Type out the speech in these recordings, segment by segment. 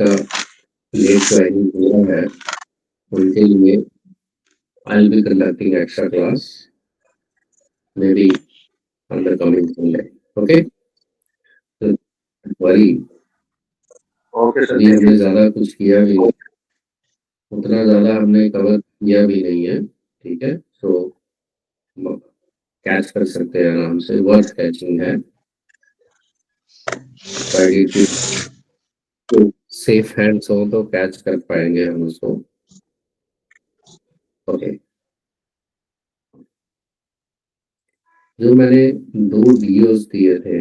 का late joining हुआ है उनके लिए I will be conducting extra class may be on the coming Sunday. Okay? तो वही ओके सर, अभी हमने ज़्यादा कुछ किया भी नहीं, उतना ज़्यादा हमने कवर किया भी नहीं है, ठीक है? सो कैच कर सकते हैं आराम से, वर्थ कैचिंग है। प्रोवाइडेड कि सेफ हैंड्स हो तो कैच कर पाएंगे हम उसको। ओके, जो मैंने 2 डीओस दिए थे,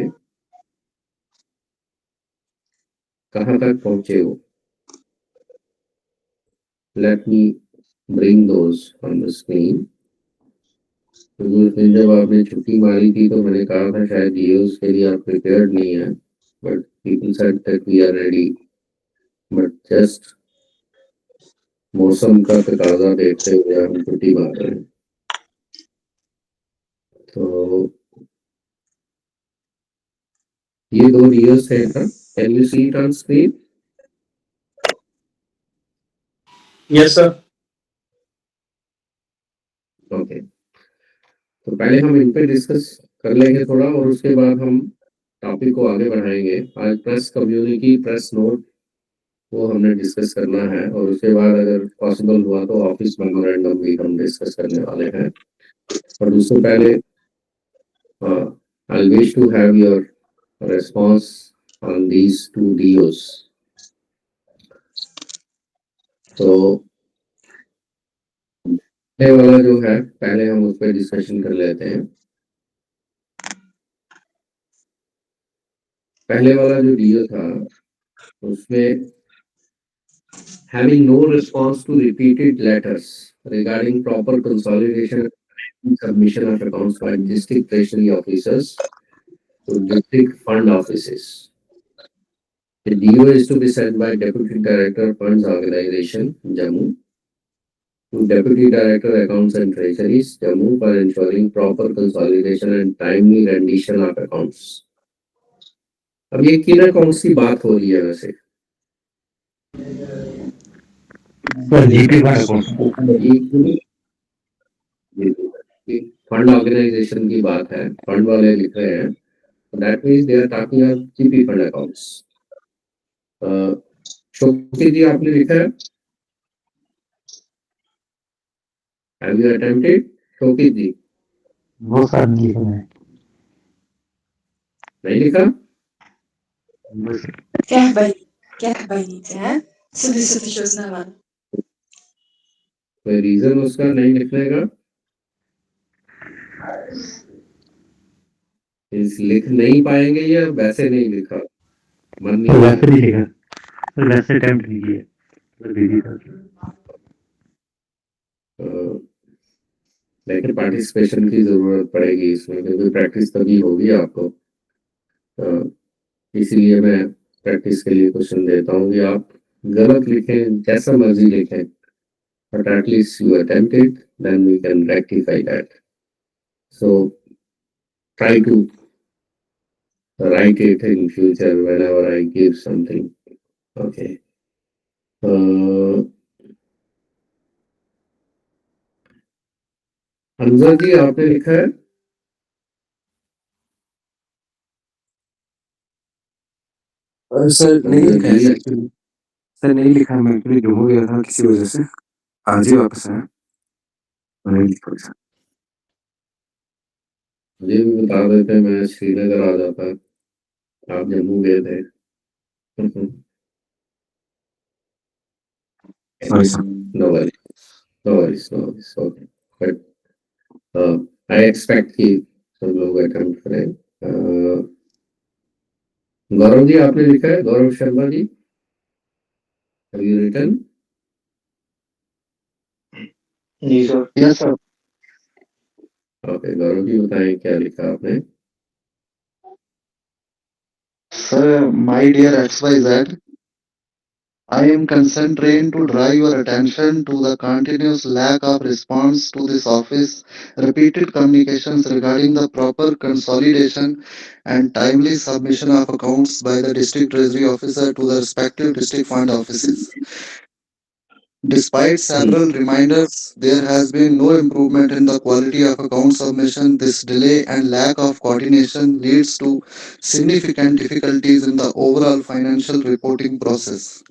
कहाँ तक पहुँचे वो? Let me bring those on the screen. क्योंकि उस दिन जब आपने छुट्टी मारी थी तो मैंने कहा था शायद डीओस के लिए आप प्रिपेयर्ड नहीं है, but people said that we are ready, but just मौसम का तकाजा देखते हुए हम छुट्टी मार रहे हैं। तो ये 2 डीओस थे ना, can you see it on screen? Yes sir. Okay, तो पहले हम इन पे डिस्कस कर लेंगे थोड़ा और उसके बाद हम टॉपिक को आगे बढ़ाएंगे। आज प्रेस कम्युनिटी, प्रेस नोट वो हमने डिस्कस करना है और उसके बाद अगर पॉसिबल हुआ तो ऑफिस मेमोरेंडम भी हम डिस्कस करने वाले हैं। और उससे पहले I wish to have your response on these 2 DOs. तो पहले वाला जो है, पहले हम उस पर डिस्कशन कर लेते हैं। पहले वाला जो डीओ था उसमें having no response to repeated letters regarding proper consolidation and submission of accounts by district treasury officers to district fund offices. The DO is to be sent by Deputy Director Funds Organization, Jammu, to Deputy Director Accounts and Treasuries, Jammu, for ensuring proper consolidation and timely rendition of accounts. अब ये किन accounts की बात हो रही है वैसे? Fund organisation की बात है, फंड वाले लिख रहे हैं, that means they are talking of GP fund accounts. Shoki ji आपने लिखा है? Have you attempted Shoki ji? वो सर नहीं लिखा है। नहीं लिखा? क्या भाई है? सुधी योजना वाला। कोई रीजन उसका नहीं लिखने का? इस लिख नहीं पाएंगे या वैसे नहीं लिखा? मन नहीं वैसे नहीं लिखा सर, वैसे अटेम्प्ट नहीं किया सर, दीदी था। लेकिन पार्टिसिपेशन की जरूरत पड़ेगी इसमें, क्योंकि प्रैक्टिस तभी होगी आपको। इसीलिए मैं प्रैक्टिस के लिए क्वेश्चन देता हूँ कि आप गलत लिखें, जैसा मर्जी लिखें, but at least you attempt it, then we can rectify that. So try to write it in future whenever I give something. Okay. Hamza जी आपने लिखा है? सर नहीं लिखा है एक्चुअली। सर नहीं लिखा, मैं एक्चुअली जम्मू गया था किसी वजह से, आज ही वापस आया, नहीं लिखा सर। मुझे भी बता देते, मैं श्रीनगर आ जाता, आप जम्मू गए थे। Sorry sir. No worries, no worries, no worries. Okay, but I expect कि सब लोग अटेम्प्ट करें। गौरव जी आपने लिखा है? Gaurav Sharma ji, have you written? जी sir. Yes sir. Okay, Gaurav ji बताएं क्या लिखा आपने? Sir, my dear XYZ, I am concentrating to draw your attention to the continuous lack of response to this office, repeated communications regarding the proper consolidation and timely submission of accounts by the district treasury officer to the respective district fund offices. Despite several reminders, there has been no improvement in the quality of account submission. This delay and lack of coordination leads to significant difficulties in the overall financial reporting process.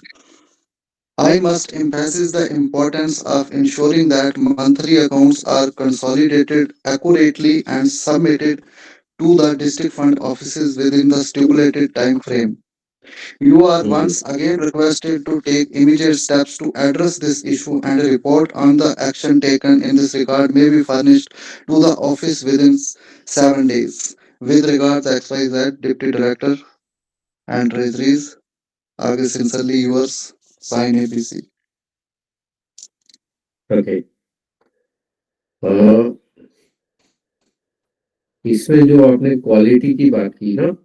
I must emphasize the importance of ensuring that monthly accounts are consolidated accurately and submitted to the district fund offices within the stipulated time frame. You are once again requested to take immediate steps to address this issue, and a report on the action taken in this regard may be furnished to the office within 7 days. With regards, XYZ Deputy Director and Treasuries, आगे sincerely yours, sign ABC. Okay, इसमें जो आपने quality की बात की ना,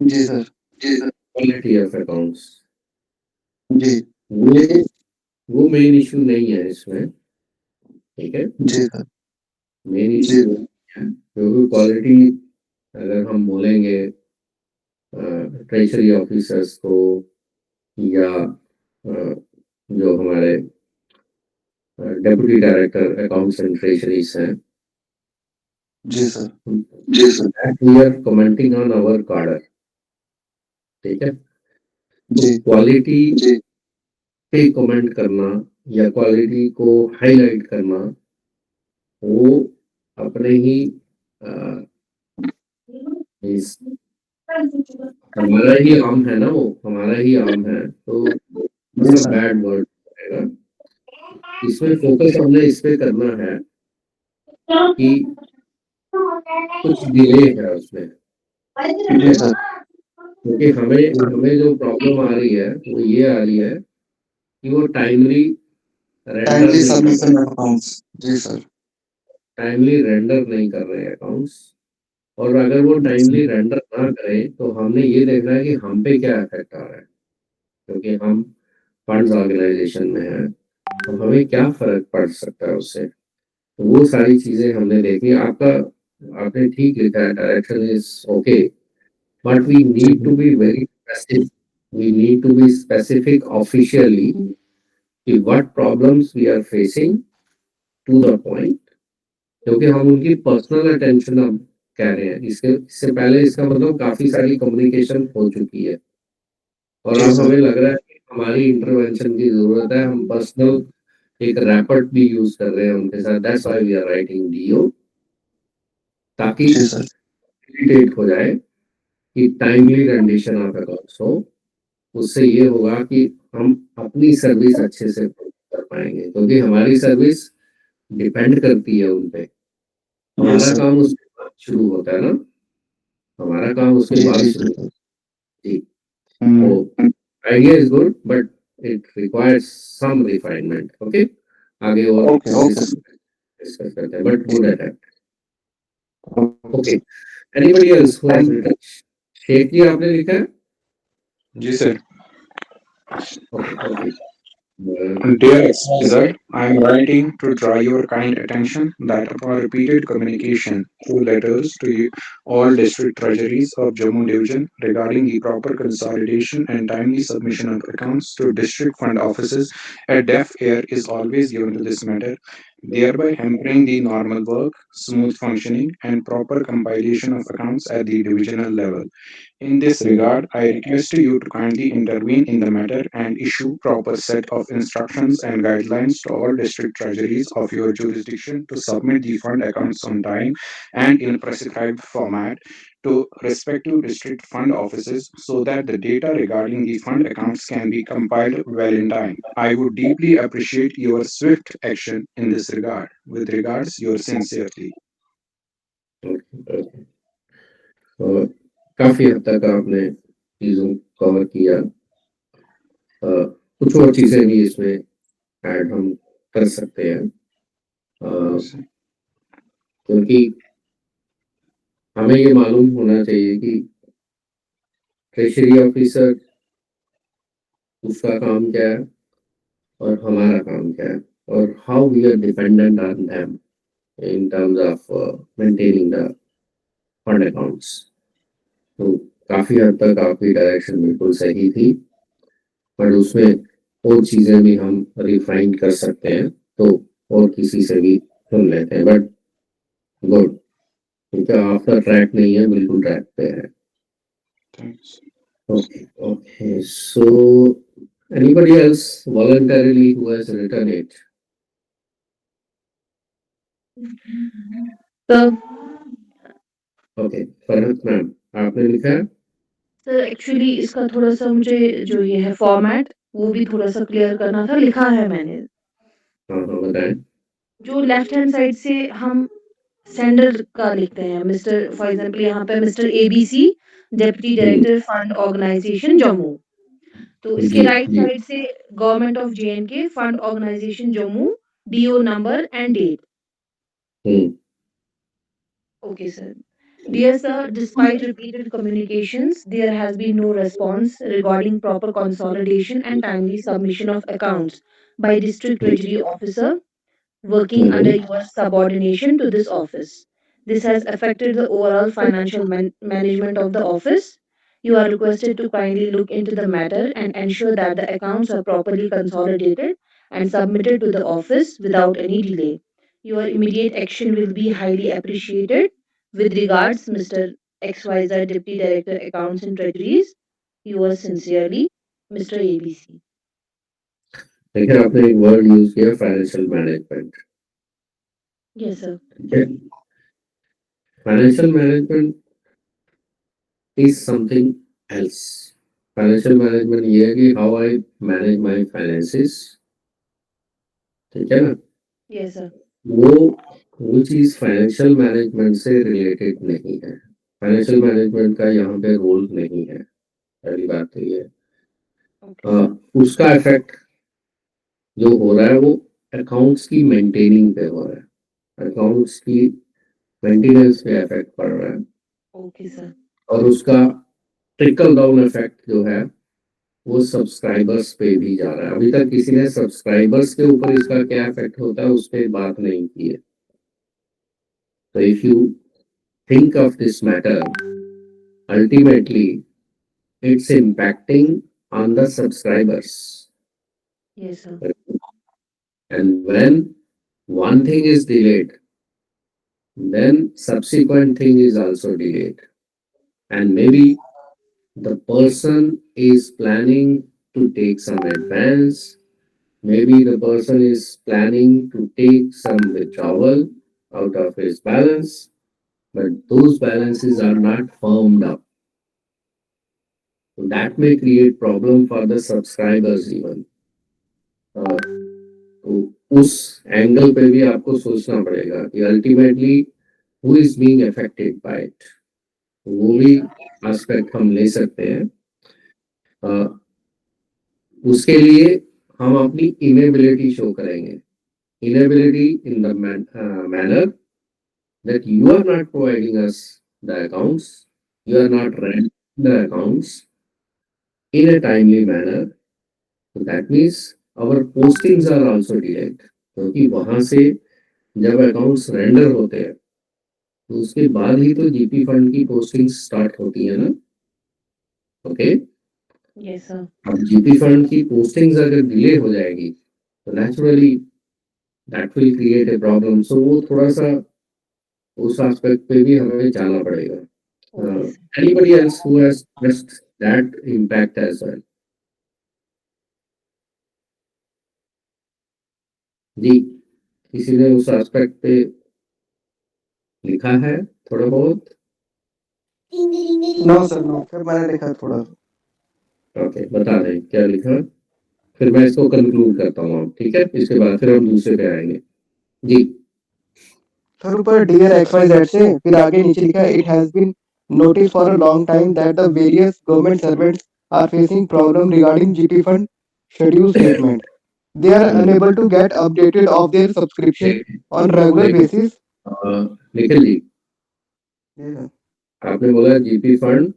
जी sir. Quality of accounts, जी वो मेन इशू नहीं है इसमें, ठीक है। जी सर। मेन जी इशू है क्योंकि क्वालिटी अगर हम बोलेंगे ट्रेजरी ऑफिसर्स को या जो हमारे deputy director accounts and treasuries हैं, जी sir. that we are commenting on our cadre, ठीक है। तो जी क्वालिटी पे कमेंट करना या क्वालिटी को हाईलाइट करना, वो अपने ही इस हमारा ही आम है ना, वो हमारा ही आम है, तो मतलब बैड वर्ड रहेगा। इसमें फोकस हमने इस पे करना है कि कुछ डिले है उसमें, जी सर। क्योंकि हमें जो प्रॉब्लम आ रही है वो ये आ रही है कि वो timely timely submission of accounts. जी सर। रेंडर नहीं कर रहे हैं अकाउंट्स, और अगर वो टाइमली रेंडर ना करें तो हमने ये देखना है कि हम पे क्या इफेक्ट आ रहा है, क्योंकि हम फंड्स ऑर्गेनाइजेशन में हैं, तो हमें क्या फर्क पड़ सकता है उससे। तो वो सारी चीजें हमने देखनी है। आपने ठीक लिखा है, direction is okay, but we need to be very specific, we need to be specific officially कि what problems we are facing to the point, क्योंकि हम उनकी पर्सनल अटेंशन अब कह रहे हैं। इससे पहले इसका मतलब काफी सारी कम्युनिकेशन हो चुकी है, और अब हमें लग रहा है कि हमारी इंटरवेंशन की जरूरत है। हम पर्सनल एक रैपर्ट भी यूज कर रहे हैं उनके साथ, that's why we are writing DO, ताकि फैसिलिटेट हो जाए कि टाइमली रेंडिशन ऑफ अकाउंट्स हो। उससे ये होगा कि हम अपनी सर्विस अच्छे से कर पाएंगे, क्योंकि हमारी सर्विस डिपेंड करती है उन पे। हमारा काम उसके बाद शुरू होता है ना, हमारा काम उसके बाद शुरू होता है। जी, तो idea is good, but it requires some refinement. Okay, आगे और डिस्कस करते हैं, but good attempt. Okay, anybody else who has written? Sheikh ji, आपने लिखा है? जी sir. Okay, Dear XYZ, I am writing to draw your kind attention that upon repeated communication through letters to all district treasuries of Jammu Division regarding the proper consolidation and timely submission of accounts to district fund offices, a deaf ear is always given to this matter, thereby hampering the normal work, smooth functioning, and proper compilation of accounts at the divisional level. In this regard, I request you to kindly intervene in the matter and issue proper set of instructions and guidelines to all district treasuries of your jurisdiction to submit the fund accounts on time and in prescribed format to respective district fund offices so that the data regarding the fund accounts can be compiled well in time. I would deeply appreciate your swift action in this regard. With regards, yours sincerely. काफी हद तक आपने चीजों cover किया। कुछ और चीजें भी इसमें ऐड हम कर सकते हैं, क्योंकि हमें ये मालूम होना चाहिए कि ट्रेजरी ऑफिसर उसका काम क्या है और हमारा काम क्या है, और how we are dependent on them in terms of maintaining the fund accounts. तो काफी हद तक आपकी डायरेक्शन बिल्कुल सही थी, पर उसमें और चीजें भी हम रिफाइन कर सकते हैं, तो और किसी से भी सुन लेते हैं। बट गुड, क्योंकि आपका ट्रैक नहीं है, बिल्कुल ट्रैक पे है। Thanks. Okay, okay. So anybody else voluntarily who has written it? Sir Okay, Farhat ma'am, आपने लिखा है? सर एक्चुअली इसका थोड़ा सा मुझे जो ये है फॉर्मेट वो भी थोड़ा सा क्लियर करना था, लिखा है मैंने। हाँ हाँ, बताएं। जो लेफ्ट हैंड साइड से हम सेंडर का लिखते हैं, मिस्टर फॉर एग्जांपल यहाँ पे mister ABC deputy director fund organization Jammu, तो इसके जी राइट जी। साइड से government of JNK fund organization Jammu, DO number and date. Hmm Okay, sir. Dear sir, despite repeated communications, there has been no response regarding proper consolidation and timely submission of accounts by District Treasury Officer working under your subordination to this office. This has affected the overall financial management of the office. You are requested to kindly look into the matter and ensure that the accounts are properly consolidated and submitted to the office without any delay. Your immediate action will be highly appreciated. With regards, Mr. XYZ Deputy Director Accounts and Treasuries, yours sincerely, Mr. ABC. देखिए, आपने एक word use किया, financial management. Yes, sir. ठीक है, financial management is something else. Financial management ये है कि how I manage my finances. ठीक है ना? Yes, sir. वो वो चीज फाइनेंशियल मैनेजमेंट से रिलेटेड नहीं है। फाइनेंशियल मैनेजमेंट का यहाँ पे रोल नहीं है, पहली बात तो ये है। Okay, sir. उसका इफेक्ट जो हो रहा है वो अकाउंट्स की मेंटेनिंग पे हो रहा है, अकाउंट्स की मेंटेनेंस पे इफेक्ट पड़ रहा है, Okay, sir. और उसका ट्रिकल डाउन इफेक्ट जो है वो सब्सक्राइबर्स पे भी जा रहा है। अभी तक किसी ने सब्सक्राइबर्स के ऊपर इसका क्या इफेक्ट होता है उस पर बात नहीं की है। तो if you think of this matter, ultimately it's impacting on the subscribers. Yes, sir. And when one thing is delayed, then subsequent thing is also delayed. And maybe the person is planning to take some advance, maybe the person is planning to take some withdrawal out of his balance, but those balances are not firmed up. So that may create problem for the subscribers even. तो उस angle पे भी आपको सोचना पड़ेगा कि ultimately who is being affected by it. वो भी एस्पेक्ट हम ले सकते हैं। उसके लिए हम अपनी इनेबिलिटी शो करेंगे, inability in the manner that you are not providing us the accounts, you are not rending the accounts in a timely manner. So that means our postings are also delayed, क्योंकि वहां से जब accounts render होते हैं तो उसके बाद ही तो जीपी फंड की पोस्टिंग स्टार्ट होती है ना। Okay, Yes, sir. अब जीपी फंड की पोस्टिंग्स अगर डिले हो जाएगी तो naturally that will create a problem. So वो थोड़ा सा उस एस्पेक्ट पे भी हमें जाना पड़ेगा। Okay, sir. Anybody else who has expressed that impact as well? जी, किसी ने उस एस्पेक्ट पे लिखा है थोड़ा बहुत? नो सर नो, फिर मैंने लिखा है थोड़ा। ओके, बता दें क्या लिखा, फिर मैं इसको कंक्लूड करता हूँ। ठीक है, इसके बाद फिर हम दूसरे पे आएंगे। जी सर ऊपर डियर XYZ से फिर आगे नीचे लिखा है, it has been noticed for a long time that the various government servants are facing problem regarding GP fund schedule statement. They are unable to get updated of their subscription on regular basis. Nikhil ji, आपने बोला GP fund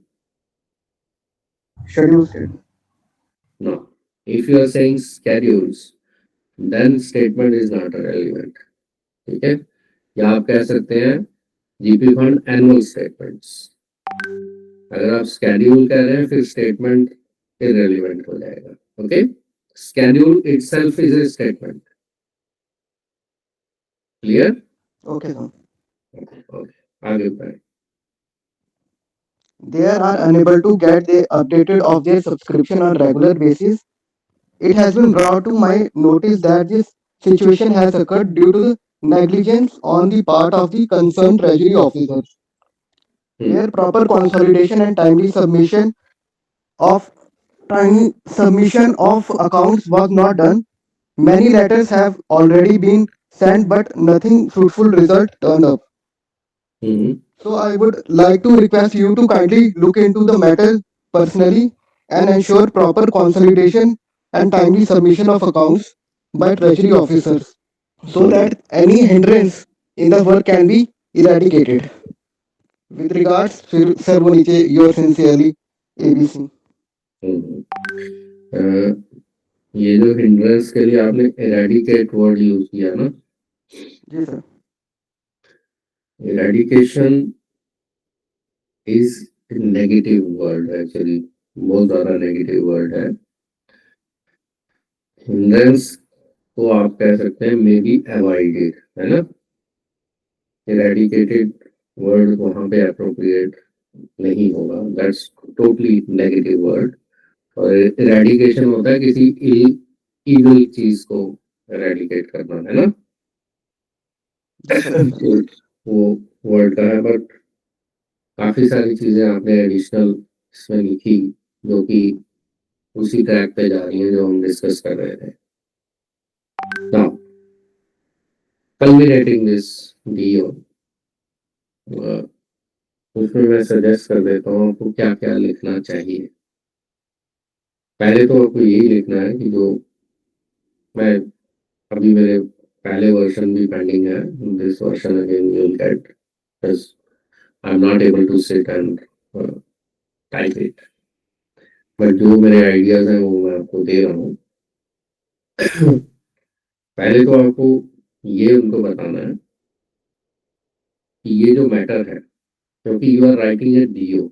Schedule statement. No, If you are saying schedules, then statement is not relevant. ठीक है, या आप कह सकते हैं GP fund annual statements. अगर आप स्केड्यूल कह रहे हैं फिर स्टेटमेंट इररिलेवेंट हो जाएगा। Okay, schedule itself is a statement. Clear? Okay, sir. Okay. आगे बढ़े। They are unable to get the updated of their subscription on regular basis. It has been brought to my notice that this situation has occurred due to the negligence on the part of the concerned treasury officers, where proper consolidation and timely submission of accounts was not done. Many letters have already been sent, but nothing fruitful result turned up. So I would like to request you to kindly look into the matter personally and ensure proper consolidation and timely submission of accounts by treasury officers so that any hindrance in the work can be eradicated. With regards, Sir Boniche, yours sincerely, ABC. ये जो hindrance के लिए आपने eradicate word use किया ना, जी sir. Eradication is negative word, actually बहुत ज्यादा नेगेटिव वर्ड है। हिंड्रेंस को आप कह सकते हैं मे बी अवॉइडेड, है ना। इरेडिकेटेड वर्ड वहां पे अप्रोप्रिएट नहीं होगा, दैट्स टोटली नेगेटिव वर्ड। और इरेडिकेशन होता है किसी इविल चीज को इरेडिकेट करना, है ना। वो वर्ड का है, बट काफी सारी चीजें आपने एडिशनल इसमें लिखी जो कि उसी ट्रैक पे जा रही है जो हम डिस्कस कर रहे थे। Now, culminating this DO, उसमें मैं सजेस्ट कर देता हूँ आपको क्या क्या लिखना चाहिए। पहले तो आपको यही लिखना है कि जो मैं अभी मेरे पहले वर्जन भी पेंडिंग है, this version again you will get, because I am not able to sit and type it, but जो मेरे आइडियाज हैं वो मैं आपको दे रहा हूँ। पहले तो आपको ये उनको बताना है कि ये जो मैटर है, क्योंकि you are writing a DO.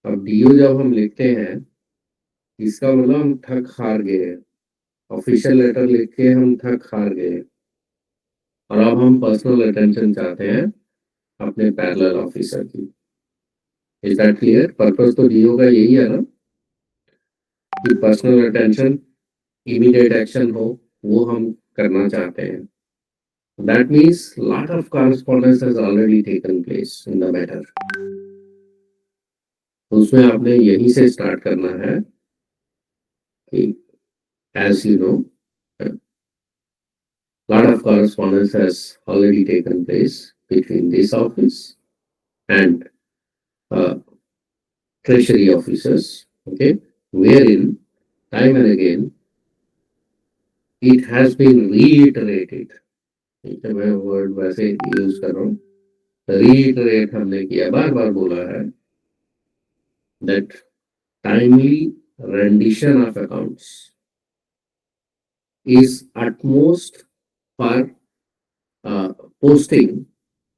अब डीओ जब हम लिखते हैं इसका मतलब हम थक हार गए हैं, ऑफिशियल लेटर लिख के हम थक हार गए हैं, और अब हम पर्सनल अटेंशन चाहते हैं अपने पैरेलल ऑफिसर की। Is that clear? पर्पस तो डीओ का यही है ना कि पर्सनल अटेंशन, इमीडिएट एक्शन हो, वो हम करना चाहते हैं। That means lot of correspondence has already taken place in the matter. उसमें आपने यहीं से स्टार्ट करना है कि as you know, lot of correspondence has already taken place between this office and treasury officers, okay, wherein time and again it has been reiterated. ठीक है, मैं वर्ड वैसे यूज कर रहा हूँ, रीइटरेट हमने किया, बार बार बोला है that timely rendition of accounts is utmost for posting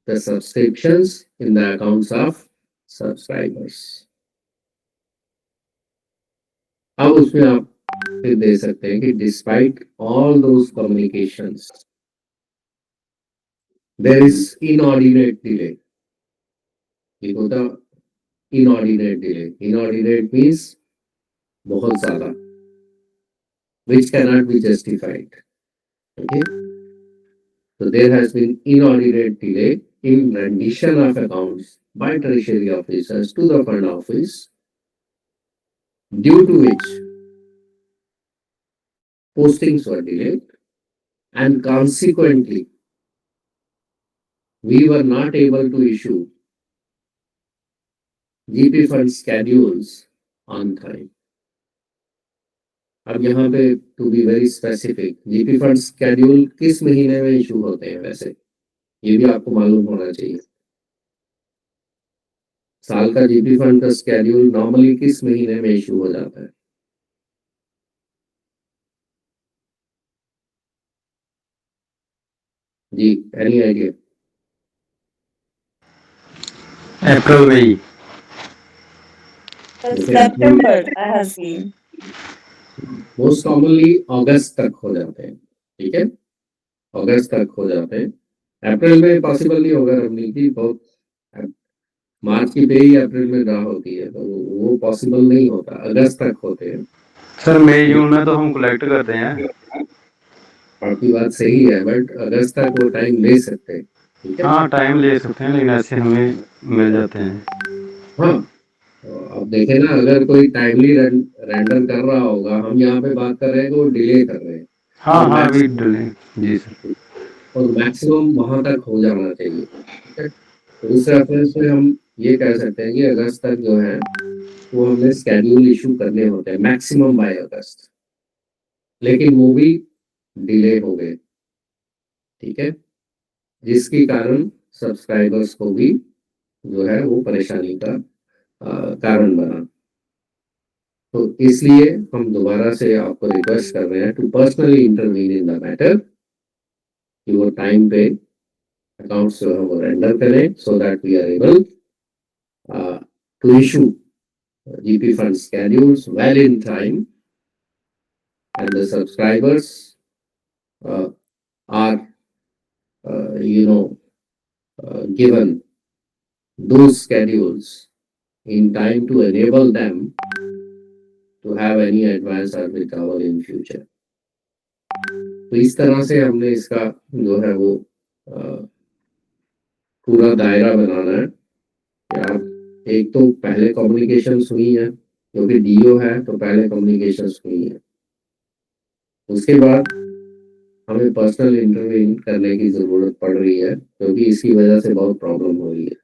the subscriptions in the accounts of subscribers. अब उसमें आप फिर दे सकते हैं कि despite all those communications there is inordinate delay. एक होता inordinate delay. Inordinate means बहुत ज़्यादा, which cannot be justified. Okay, so there has been inordinate delay in rendition of accounts by treasury officers to the fund office, due to which postings were delayed, and consequently we were not able to issue GP fund schedules on time. अब यहाँ पे to be very specific, GP fund schedule किस महीने में issue होते हैं वैसे ये भी आपको मालूम होना चाहिए। साल का जीपी फंड का स्केड्यूल नॉर्मली किस महीने में इशू हो जाता है? जी, एनी आइडिया? अप्रैल मई। September, I have seen. Most commonly अगस्त तक हो जाते हैं, ठीक है, अगस्त तक हो जाते हैं। अप्रैल में पॉसिबल नहीं होगा रमनी की, बहुत मार्च की पे ही अप्रैल में ड्रा होती है, तो वो पॉसिबल नहीं होता, अगस्त तक होते हैं। सर मई जून में तो हम कलेक्ट करते हैं। आपकी बात सही है, बट अगस्त तक वो टाइम ले सकते हैं, ठीक है। हाँ टाइम ले सकते हैं, लेकिन ऐसे हमें मिल जाते हैं। हाँ, तो अब देखें ना, अगर कोई टाइमली रेंडर कर रहा होगा, हम यहाँ पे बात कर रहे हैं कि वो डिले कर रहे हैं, हाँ और हाँ मैक्स अभी डिले। जी सर। और मैक्सिमम वहां तक हो जाना चाहिए, ठीक है। तो उस रेफरेंस में हम ये कह सकते हैं कि अगस्त तक जो है वो हमें स्केड्यूल इशू करने होते हैं, मैक्सिमम बाय अगस्त, लेकिन वो भी डिले हो गए, ठीक है, जिसके कारण सब्सक्राइबर्स को भी जो है वो परेशानी का कारण बना। तो इसलिए हम दोबारा से आपको रिक्वेस्ट कर रहे हैं to personally intervene in the matter, कि वो टाइम पे अकाउंट्स जो है वो रेंडर करें, so that we are able to issue GP fund schedules well in time, and the subscribers are given those schedules in time to enable them to have any advance or withdrawal in future. तो इस तरह से हमने इसका जो है वो पूरा दायरा बनाना है कि आप एक तो पहले कम्युनिकेशन हुई है, क्योंकि डीओ है तो पहले कम्युनिकेशन हुई है, उसके बाद हमें पर्सनल इंटरव्यूइंग करने की जरूरत पड़ रही है, क्योंकि इसकी वजह से बहुत प्रॉब्लम हो रही है,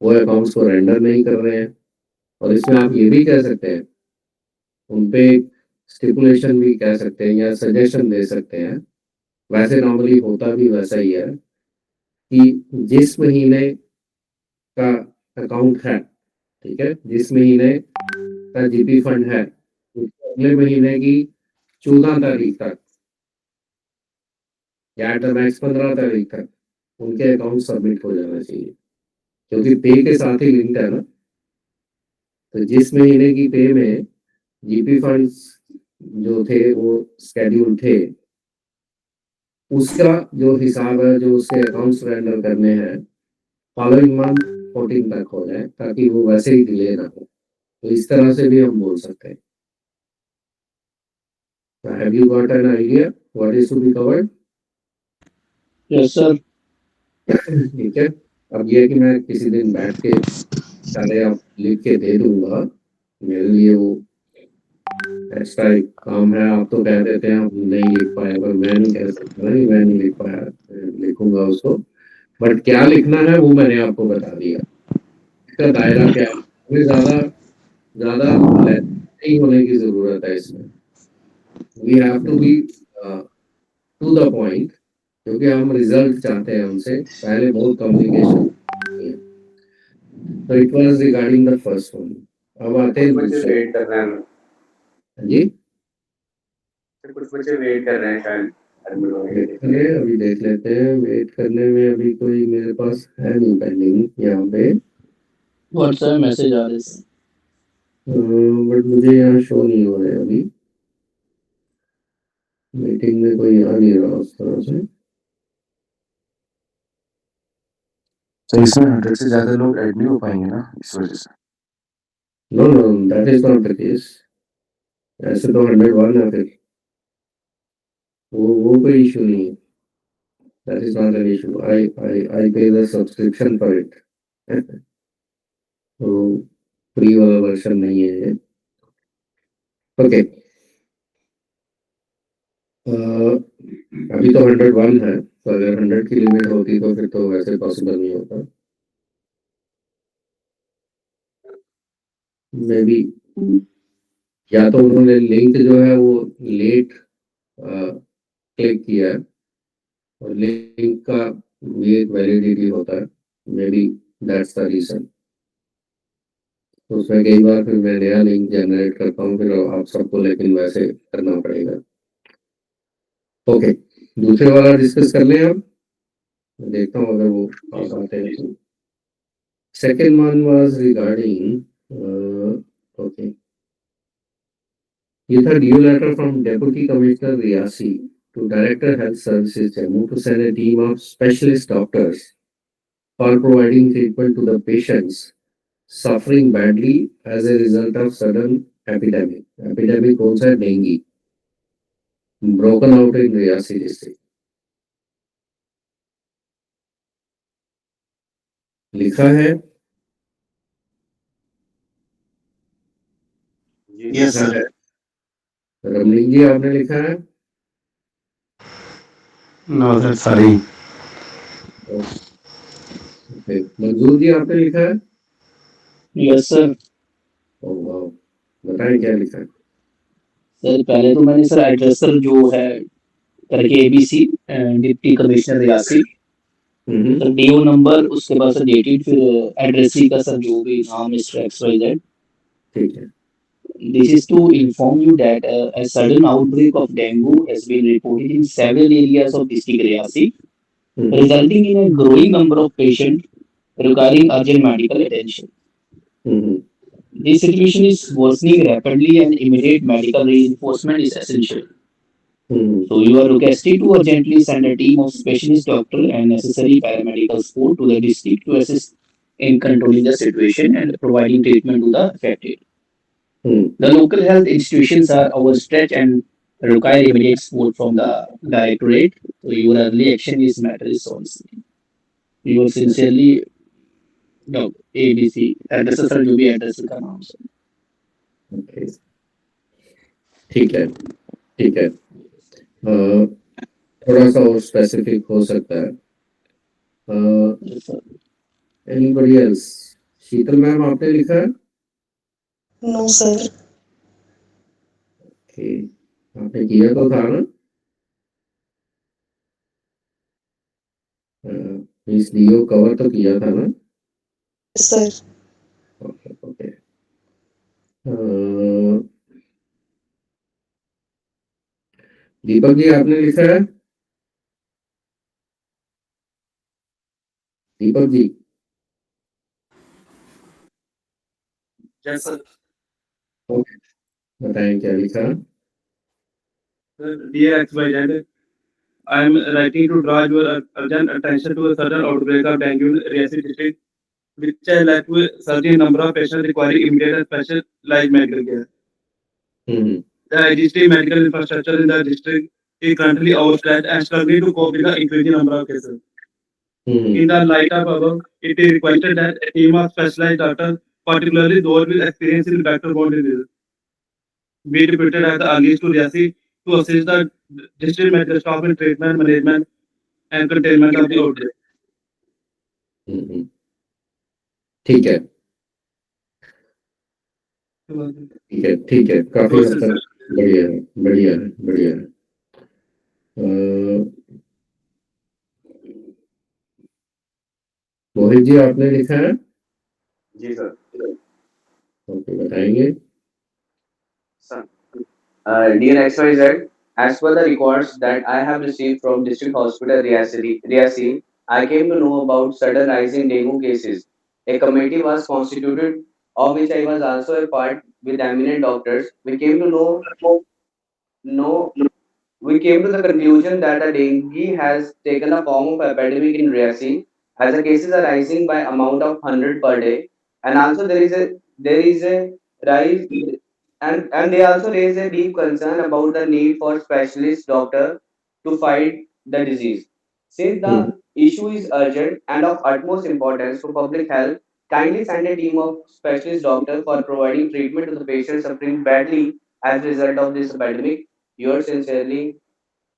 वो अकाउंट्स को रेंडर नहीं कर रहे हैं। और इसमें आप ये भी कह सकते हैं, उनपे स्टिपुलेशन भी कह सकते हैं या सजेशन दे सकते हैं, वैसे नॉर्मली होता भी वैसा ही है कि जिस महीने का अकाउंट है, ठीक है, जिस महीने का जीपी फंड है, उसके अगले महीने की 14 तारीख तक या एट द मैक्स 15 तारीख तक उनके अकाउंट सबमिट हो जाना चाहिए, क्योंकि पे के साथ ही लिंक है ना। तो जिस महीने की पे में जीपी फंड्स जो थे वो स्केड्यूल थे, उसका जो हिसाब है, जो उसके अकाउंट्स रेंडर करने हैं, फॉलोइंग मंथ 14 तक हो जाए, ताकि वो वैसे ही डिले ना हो। तो इस तरह से भी हम बोल सकते हैं। Have you got an idea what is to be covered? Yes sir. ठीक है, अब ये कि मैं किसी दिन बैठ के सारे आप लिख के दे दूंगा, मेरे लिए वो एक्स्ट्रा एक काम है। आप तो कह देते हैं हम नहीं लिख पाए, पर मैं नहीं कह सकता नहीं, मैं नहीं लिख पाया, लिखूंगा उसको, बट क्या लिखना है वो मैंने आपको बता दिया। इसका दायरा क्या है, हमें ज्यादा ज्यादा नहीं होने की जरूरत है इसमें, we have to be to the point, क्योंकि हम रिजल्ट चाहते हैं उनसे, पहले बहुत कम्युनिकेशन। तो it was regarding the first one. अब आते हैं मुझे दूसरे। वेट करना है। जी, कुछ मुझे वेट कर रहे हैं शायद admit होने के लिए। चलिए अभी देख लेते हैं, वेट करने में अभी कोई मेरे पास है नहीं पेंडिंग यहाँ पे, व्हाट्सएप मैसेज आ रहे हैं। बट मुझे यहाँ शो नहीं हो रहे अभी, मीटिंग में कोई आ नहीं रहा उस तरह से। तो इसमें 100 से ज्यादा लोग ऐड नहीं हो पाएंगे ना, इस वजह से। No no, that is not the case, ऐसे तो 101 है, फिर वो कोई इशू नहीं है, that is not an issue. I pay the subscription for it, तो फ्री वाला वर्जन नहीं है ये। ओके, अभी तो 101 है, तो अगर 100 की लिमिट होती तो फिर तो वैसे पॉसिबल नहीं होता, मे बी। या तो उन्होंने लिंक जो है वो लेट क्लिक किया है, और लिंक का भी एक वैलिडिटी होता है, maybe that's the reason. तो उसमें कई बार फिर मैं नया लिंक जनरेट करता हूँ, फिर आप सबको लेकिन वैसे करना पड़ेगा। ओके, दूसरे वाला डिस्कस कर लें अब, मैं देखता हूँ अगर वो जी आप सर। आते हैं तो। Second one was regarding, okay, ये था DO letter from deputy commissioner Reasi to Director Health Services Jammu to send a team of specialist doctors for providing treatment to the patients suffering badly as a result of sudden epidemic. Epidemic कौन सा है? Dengue, broken out in Riyasi district. लिखा है, जी Yes, लिखा sir. है, रमनीक जी आपने लिखा है? No sir, sorry. ओके, मंजूर जी आपने लिखा है? Yes sir. ओह वाओ, बताएं क्या लिखा है? सर पहले तो मैंने सर एड्रेस सर जो है करके ABC deputy commissioner Reasi, sir DO number, उसके बाद सर डेटेड, फिर एड्रेसी का सर जो भी नाम मिस्टर एक्स वाई जेड। ठीक है। This is to inform you that a sudden outbreak of dengue has been reported in several areas of district Riyasi, resulting in a growing number of patients requiring urgent medical attention. This situation is worsening rapidly and immediate medical reinforcement is essential. So you are requested to urgently send a team of specialist doctor and necessary paramedical support to the district to assist in controlling the situation and providing treatment to the affected. The local health institutions are overstretched and require immediate support from the directorate. So your early action is matter is honestly. You are sincerely ABC address sir जो भी address का नाम sir. Okay, ठीक है, ठीक है। थोड़ा सा और स्पेसिफिक हो सकता है। Anybody else? शीतल मैम आपने लिखा है? No sir. ओके, आपने किया तो था ना? इस डीओ कवर तो किया था ना? Sir. Okay okay. Deepak ji आपने लिखा है? Deepak ji? Yes sir. Okay, बताएं क्या लिखा? Dear XYZ, I am writing to draw your urgent attention to a sudden outbreak of dengue in Riyasi district, which has led to a surging number of patients requiring immediate and specialized medical care. The existing medical infrastructure in the district is currently overstretched and struggling to cope with the increasing number of cases. In the light of above, it is requested that a team of specialized doctors, particularly those with experience in vector-borne diseases, be deputed at the earliest to Riyasi to assist the district medical staff in treatment, management, and containment of the outbreak. ठीक है, ठीक है, ठीक है, काफी हद तक बढ़िया है, बढ़िया है, बढ़िया है। मोहित जी आपने लिखा है? जी सर। ओके, बताएंगे? Dear XYZ, as per the records that I have received from District Hospital Riyasi, I came to know about sudden rising dengue cases. A committee was constituted, of which I was also a part with eminent doctors. Know we came to the conclusion that the dengue has taken the form of epidemic in Riyasi, as the cases are rising by amount of 100 per day, and also there is a rise, and they also raise a deep concern about the need for specialist doctor to fight the disease. Since the issue is urgent and of utmost importance for public health, kindly send a team of specialist doctors for providing treatment to the patients suffering badly as a result of this epidemic. Yours sincerely,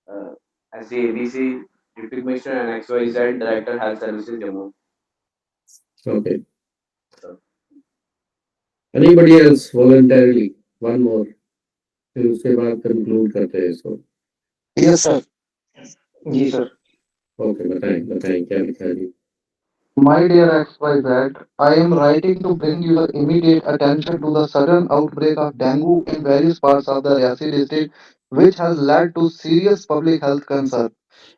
uh, as the ABC Deputy Commissioner and XYZ Director Health Services Jammu. Okay. Anybody else voluntarily? One more, फिर उसके बाद conclude करते हैं इसको। Yes, sir. जी sir. Okay, बताएं, बताएं क्या लिखा है जी? My dear XYZ, I am writing to bring your immediate attention to the sudden outbreak of dengue in various parts of the Riyasi district, which has led to serious public health concern.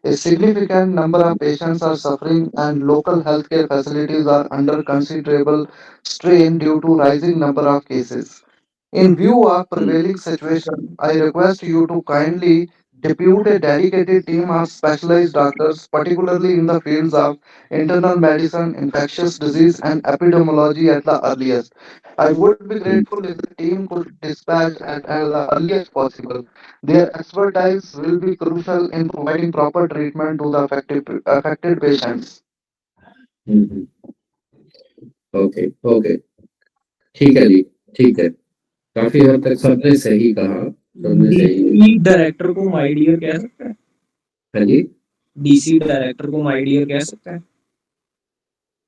A significant number of patients are suffering, and local healthcare facilities are under considerable strain due to rising number of cases. In view of prevailing situation, I request you to kindly depute a dedicated team of specialized doctors, particularly in the fields of internal medicine, infectious disease, and epidemiology at the earliest. I would be grateful if the team could dispatch at the earliest possible. Their expertise will be crucial in providing proper treatment to the affected patients. Hmm, okay okay, ठीक है जी, ठीक है, काफी हद तक सबने सही कहा, सबने सही। डीसी डायरेक्टर को माय डियर कह सकता है? हाँ जी, डीसी डायरेक्टर को माय डियर कह सकता है?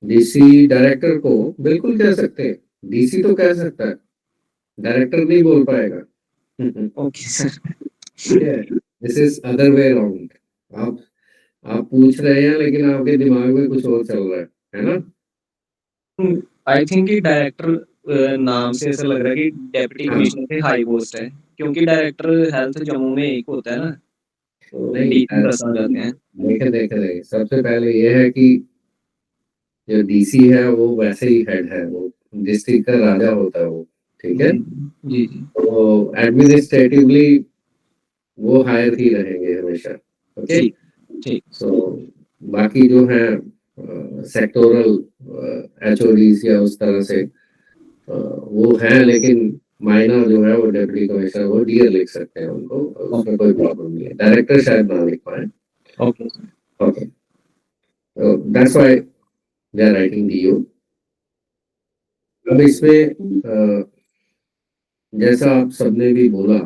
डीसी डायरेक्टर को बिल्कुल कह सकते हैं, डीसी तो कह सकता है, डायरेक्टर नहीं बोल पाएगा। Okay sir. ठीक है, this is other way around. आप पूछ रहे हैं लेकिन आपके दिमाग में कुछ और चल रहा है ना? आई थिंक कि डायरेक्टर नाम से ऐसा लग रहा है कि डेप्यूटी हाँ। कमिश्नर से हाई पोस्ट है, क्योंकि डायरेक्टर हेल्थ जम्मू में एक होता है ना, तो नहीं, डीसी 10 आ जाते हैं। देखे सबसे पहले ये है कि जो डीसी है वो वैसे ही हेड है, वो डिस्ट्रिक्ट का राजा होता है वो, ठीक है? जी जी। तो एडमिनिस्ट्रेटिवली वो हायर ही रहेंगे हमेशा, ओके? ठीक ठीक। सो बाकी जो है सेक्टोरल एचओडीज या उस तरह से वो है, लेकिन मायना जो है वो डेप्यूटी कमिश्नर वो डियर लिख सकते हैं उनको, उसमें कोई प्रॉब्लम नहीं है। डायरेक्टर शायद ना लिख पाए। Okay okay, that's why they are writing DO. अब इसमें जैसा आप सबने भी बोला,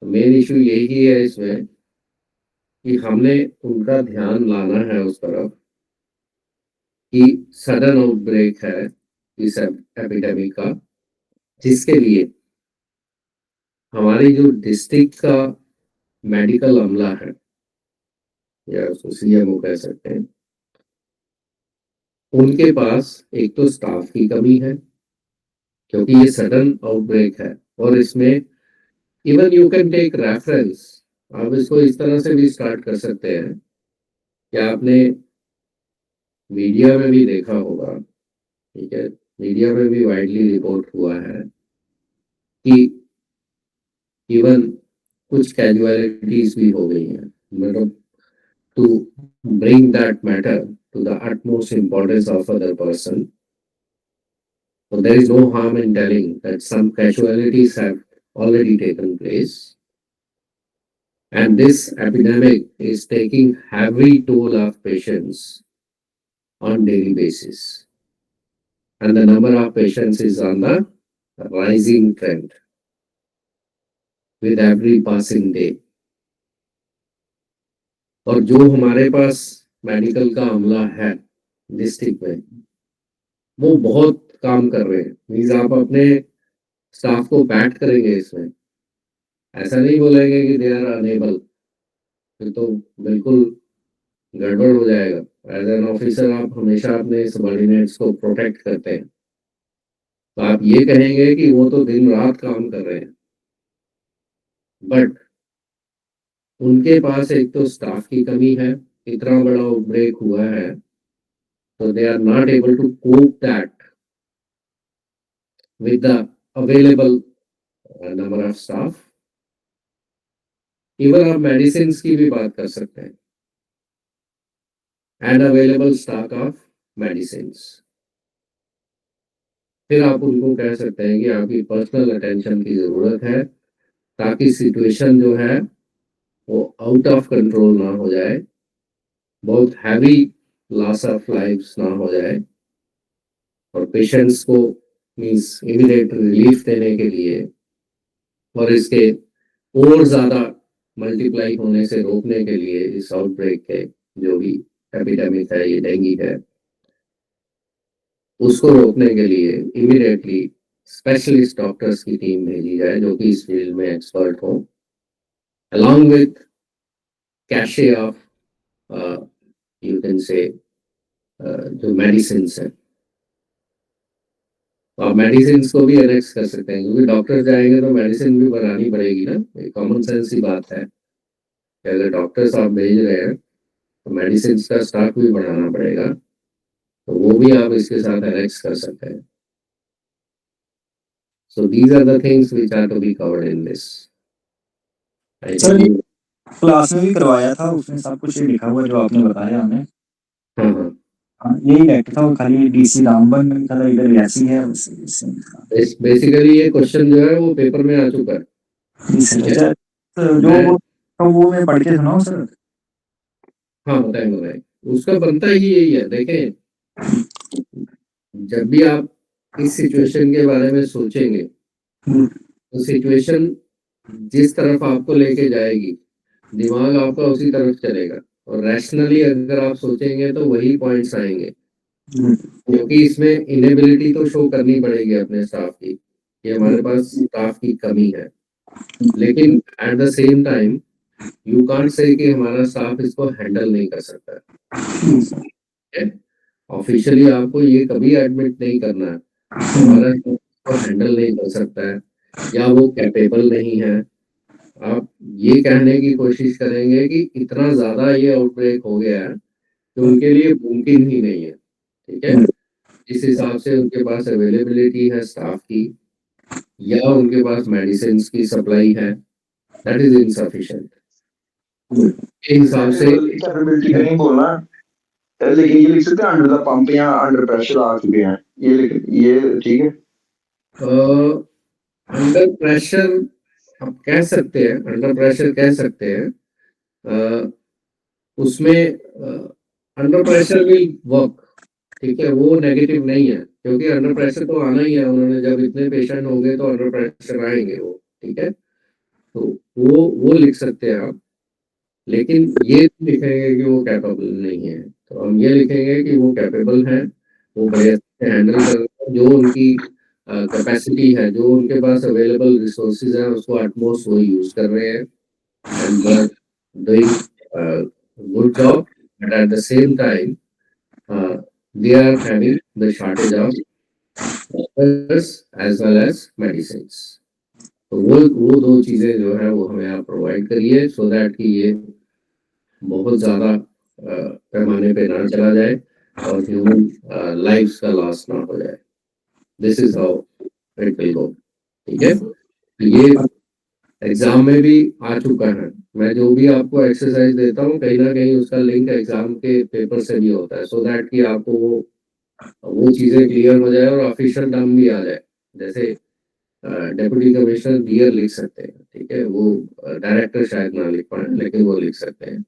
मेन इशू यही है इसमें कि हमने उनका ध्यान लाना है उस तरफ कि सडन आउटब्रेक है इस एपिडेमिक का, जिसके लिए हमारी जो डिस्ट्रिक्ट का मेडिकल अमला है या उसको सीएमओ कह सकते हैं, उनके पास एक तो स्टाफ की कमी है, क्योंकि ये सडन आउटब्रेक है। और इसमें even you can take reference, आप इसको इस तरह से भी स्टार्ट कर सकते हैं कि आपने मीडिया में भी देखा होगा, ठीक है, मीडिया में भी वाइडली रिपोर्ट हुआ है कि इवन कुछ कैजुअलिटीज भी हो गई हैं, मतलब to bring that matter to the utmost importance of other person. So there is no harm in telling that some casualties have already taken place, and this epidemic is taking heavy toll of patients on daily basis, and the number of patients is on the rising trend with every passing day. और जो हमारे पास medical का अमला है district में, वो बहुत काम कर रहे हैं। मीन्स आप अपने स्टाफ को बैट करेंगे इसमें, ऐसा नहीं बोलेंगे कि दे आर अनेबल, फिर तो बिल्कुल गड़बड़ हो जाएगा। एज एन ऑफिसर आप हमेशा अपने सबॉर्डिनेट्स को प्रोटेक्ट करते हैं, तो आप ये कहेंगे कि वो तो दिन रात काम कर रहे हैं, बट उनके पास एक तो स्टाफ की कमी है, इतना बड़ा आउटब्रेक हुआ है, तो they are not able to cope that with the available number of staff. Even आप मेडिसिन की भी बात कर सकते हैं, and available stock of medicine. फिर आप उनको कह सकते हैं कि आपकी पर्सनल अटेंशन की जरूरत है, ताकि सिचुएशन जो है वो आउट ऑफ कंट्रोल ना हो जाए, बहुत हैवी लॉस ऑफ लाइफ्स ना हो जाए, और पेशेंट्स को मींस इमीडिएट रिलीफ देने के लिए और इसके और ज्यादा मल्टीप्लाई होने से रोकने के लिए, इस आउटब्रेक के जो भी एपिडेमिक है, ये डेंगू है, उसको रोकने के लिए इमीडिएटली स्पेशलिस्ट डॉक्टर्स की टीम भेजी जाए जो कि इस फील्ड में एक्सपर्ट हो, along with cache of you can say जो मेडिसिन है, तो आप मेडिसिन को भी एनेक्स कर सकते हैं, क्योंकि डॉक्टर जाएंगे तो मेडिसिन भी बनानी पड़ेगी ना, कॉमन सेंस की बात है। कि अगर डॉक्टर्स आप भेज रहे हैं तो मेडिसिन का स्टॉक भी बढ़ाना पड़ेगा, तो वो भी आप इसके साथ एनेक्स कर सकते हैं। So these are the things which are to be covered in this. I sir think class में भी करवाया था, उसमें सब कुछ ये लिखा हुआ जो आपने बताया हमें। हाँ हाँ हाँ, यही डायरेक्टर था, वो खाली डीसी रामबन में था, इधर रियासी है बेसिकली ये क्वेश्चन जो है वो पेपर में आ चुका है। अच्छा, तो वो मैं पढ़ के सुनाऊं सर? हाँ बताएं बताएं, उसका बनता ही यही है। देखें, जब भी आप इस सिचुएशन के बारे में सोचेंगे तो सिचुएशन जिस तरफ आपको लेके जाएगी दिमाग आपका उसी तरफ चलेगा, और रैशनली अगर आप सोचेंगे तो वही पॉइंट्स आएंगे, क्योंकि इसमें इनेबिलिटी तो शो करनी पड़ेगी अपने स्टाफ की कि हमारे पास स्टाफ की कमी है, लेकिन eight the same time you can't say कि हमारा स्टाफ इसको हैंडल नहीं कर सकता है। ऑफिशियली आपको ये कभी एडमिट नहीं करना है हमारा स्टाफ इसको हैंडल नहीं कर सकता है या वो कैपेबल नहीं है। आप ये कहने की कोशिश करेंगे कि इतना ज्यादा ये आउटब्रेक हो गया है कि उनके लिए मुमकिन ही नहीं है। ठीक है, जिस हिसाब से उनके पास अवेलेबिलिटी है स्टाफ की या उनके पास मेडिसिन की सप्लाई है, दैट इज इनसफिशिएंट। के हिसाब से कैपेबिलिटी का नहीं बोलना, लेकिन ये लिख सकते हैं अंडर द पंप या अंडर प्रेशर आ चुके हैं, ये ठीक है। अंडर प्रेशर आप कह सकते हैं, अंडर प्रेशर कह सकते हैं, उसमें अंडर प्रेशर विल वर्क। ठीक है, वो नेगेटिव नहीं है, क्योंकि अंडर प्रेशर तो आना ही है, उन्होंने जब इतने पेशेंट होंगे तो अंडर प्रेशर आएंगे वो। ठीक है, तो वो लिख सकते हैं आप, लेकिन ये नहीं लिखेंगे कि वो कैपेबल नहीं है, तो हम ये लिखेंगे कि वो कैपेबल हैं, वो बढ़िया से हैंडल कर रहे हैं, जो उनकी कैपेसिटी है, जो उनके पास अवेलेबल रिसोर्सेज हैं उसको एटमोस्ट वो यूज कर रहे हैं and they are doing good job, but at the same time they are having the shortage of doctors as well as medicines। तो वो दो चीजें जो है वो हमें आप प्रोवाइड करिए, सो दैट कि ये बहुत ज्यादा पैमाने पे ना चला जाए और ह्यूमन लाइफ्स का लॉस ना हो जाए। This is how it will go. ठीक है, ये एग्जाम में भी आ चुका है। मैं जो भी आपको एक्सरसाइज देता हूँ कहीं ना कहीं उसका लिंक एग्जाम के पेपर से भी होता है, सो दैट कि आपको वो चीजें क्लियर हो जाए और ऑफिशियल टर्म भी आ जाए। जैसे डेप्यूटी कमिश्नर डियर लिख सकते हैं, ठीक है, वो डायरेक्टर शायद ना लिख पाए लेकिन वो लिख सकते हैं।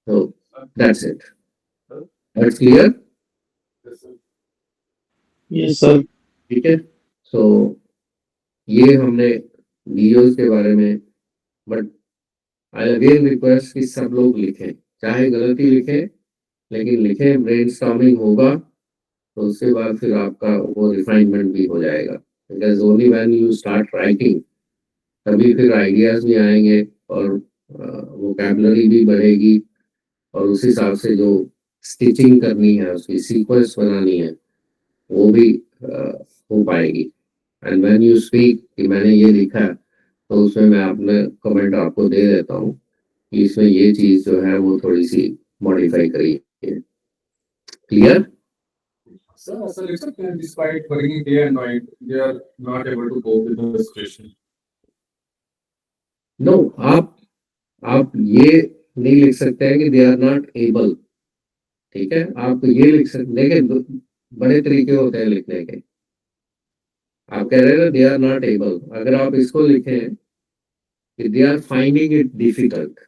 तो that's it, that's clear. Yes sir. ठीक है, सो ये हमने डीओज के बारे में, बट आई अगेन रिक्वेस्ट कि सब लोग लिखें, चाहे गलती लिखें लेकिन लिखें, ब्रेनस्टॉर्मिंग होगा तो उसके बाद फिर आपका वो रिफाइनमेंट भी हो जाएगा, because only when you start writing तभी फिर आइडियाज भी आएंगे और वोकैबुलरी भी बढ़ेगी, और उस हिसाब से जो स्टिचिंग करनी है उसकी सीक्वेंस बनानी है वो भी हो पाएगी। एंड व्हेन यू स्पीक कि मैंने ये लिखा तो उसमें मैं अपने कमेंट आपको दे देता हूँ कि इसमें ये चीज जो है वो थोड़ी सी मॉडिफाई करी है। Clear? Sir, as a lecturer, despite working day and night, they are not able to cope with the situation. No, आप ये नहीं लिख सकते हैं कि दे आर नॉट एबल। ठीक है, आप ये लिख सकते, देखिए बड़े तरीके होते हैं लिखने के। आप कह रहे हैं ना दे आर नॉट एबल, अगर आप इसको लिखें कि they are finding it difficult,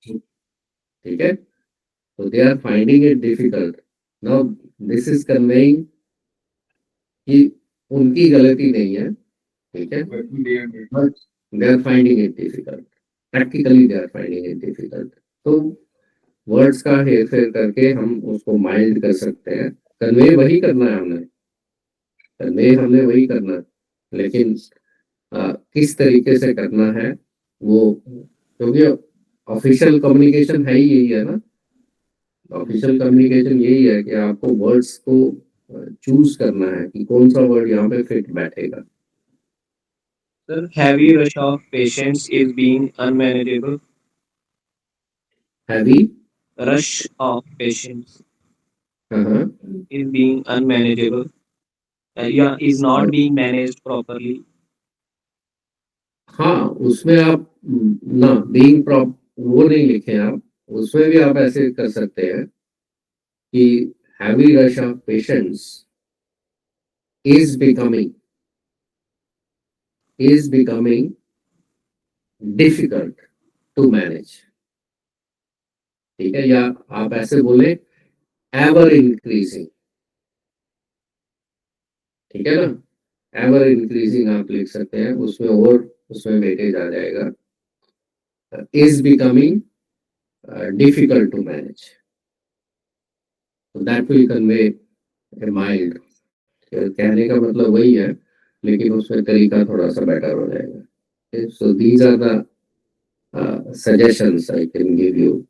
ठीक है, तो they are finding it difficult. Now this is conveying कि उनकी गलती नहीं है, ठीक है, but they are finding it difficult, practically they are finding it difficult. तो वर्ड्स का हेर फेर करके हम उसको माइल्ड कर सकते हैं, कन्वे वही करना है हमने, कन्वे हमने वही करना है, लेकिन किस तरीके से करना है वो, क्योंकि ऑफिशियल कम्युनिकेशन है ही यही है ना, ऑफिशियल कम्युनिकेशन यही है कि आपको वर्ड्स को चूज करना है कि कौन सा वर्ड यहाँ पे फिट बैठेगा। Sir, heavy rush of patients is being unmanageable. heavy rush of patients uh-huh. is being unmanageable. Yeah, is not being managed properly. हाँ, उसमें आप ना बीइंग प्रॉप वो नहीं लिखे आप, उसमें भी आप ऐसे कर सकते हैं कि heavy rush of patients is becoming difficult to manage. ठीक है, या आप ऐसे बोले एवर इंक्रीजिंग। ठीक है ना, एवर इंक्रीजिंग आप लिख सकते हैं, उसमें और उसमें वेटेज आ जाएगा, is becoming difficult to manage, that will convey a mild. कहने का मतलब वही है, लेकिन उसमें तरीका थोड़ा सा बेटर हो जाएगा। So these are the suggestions I can give you.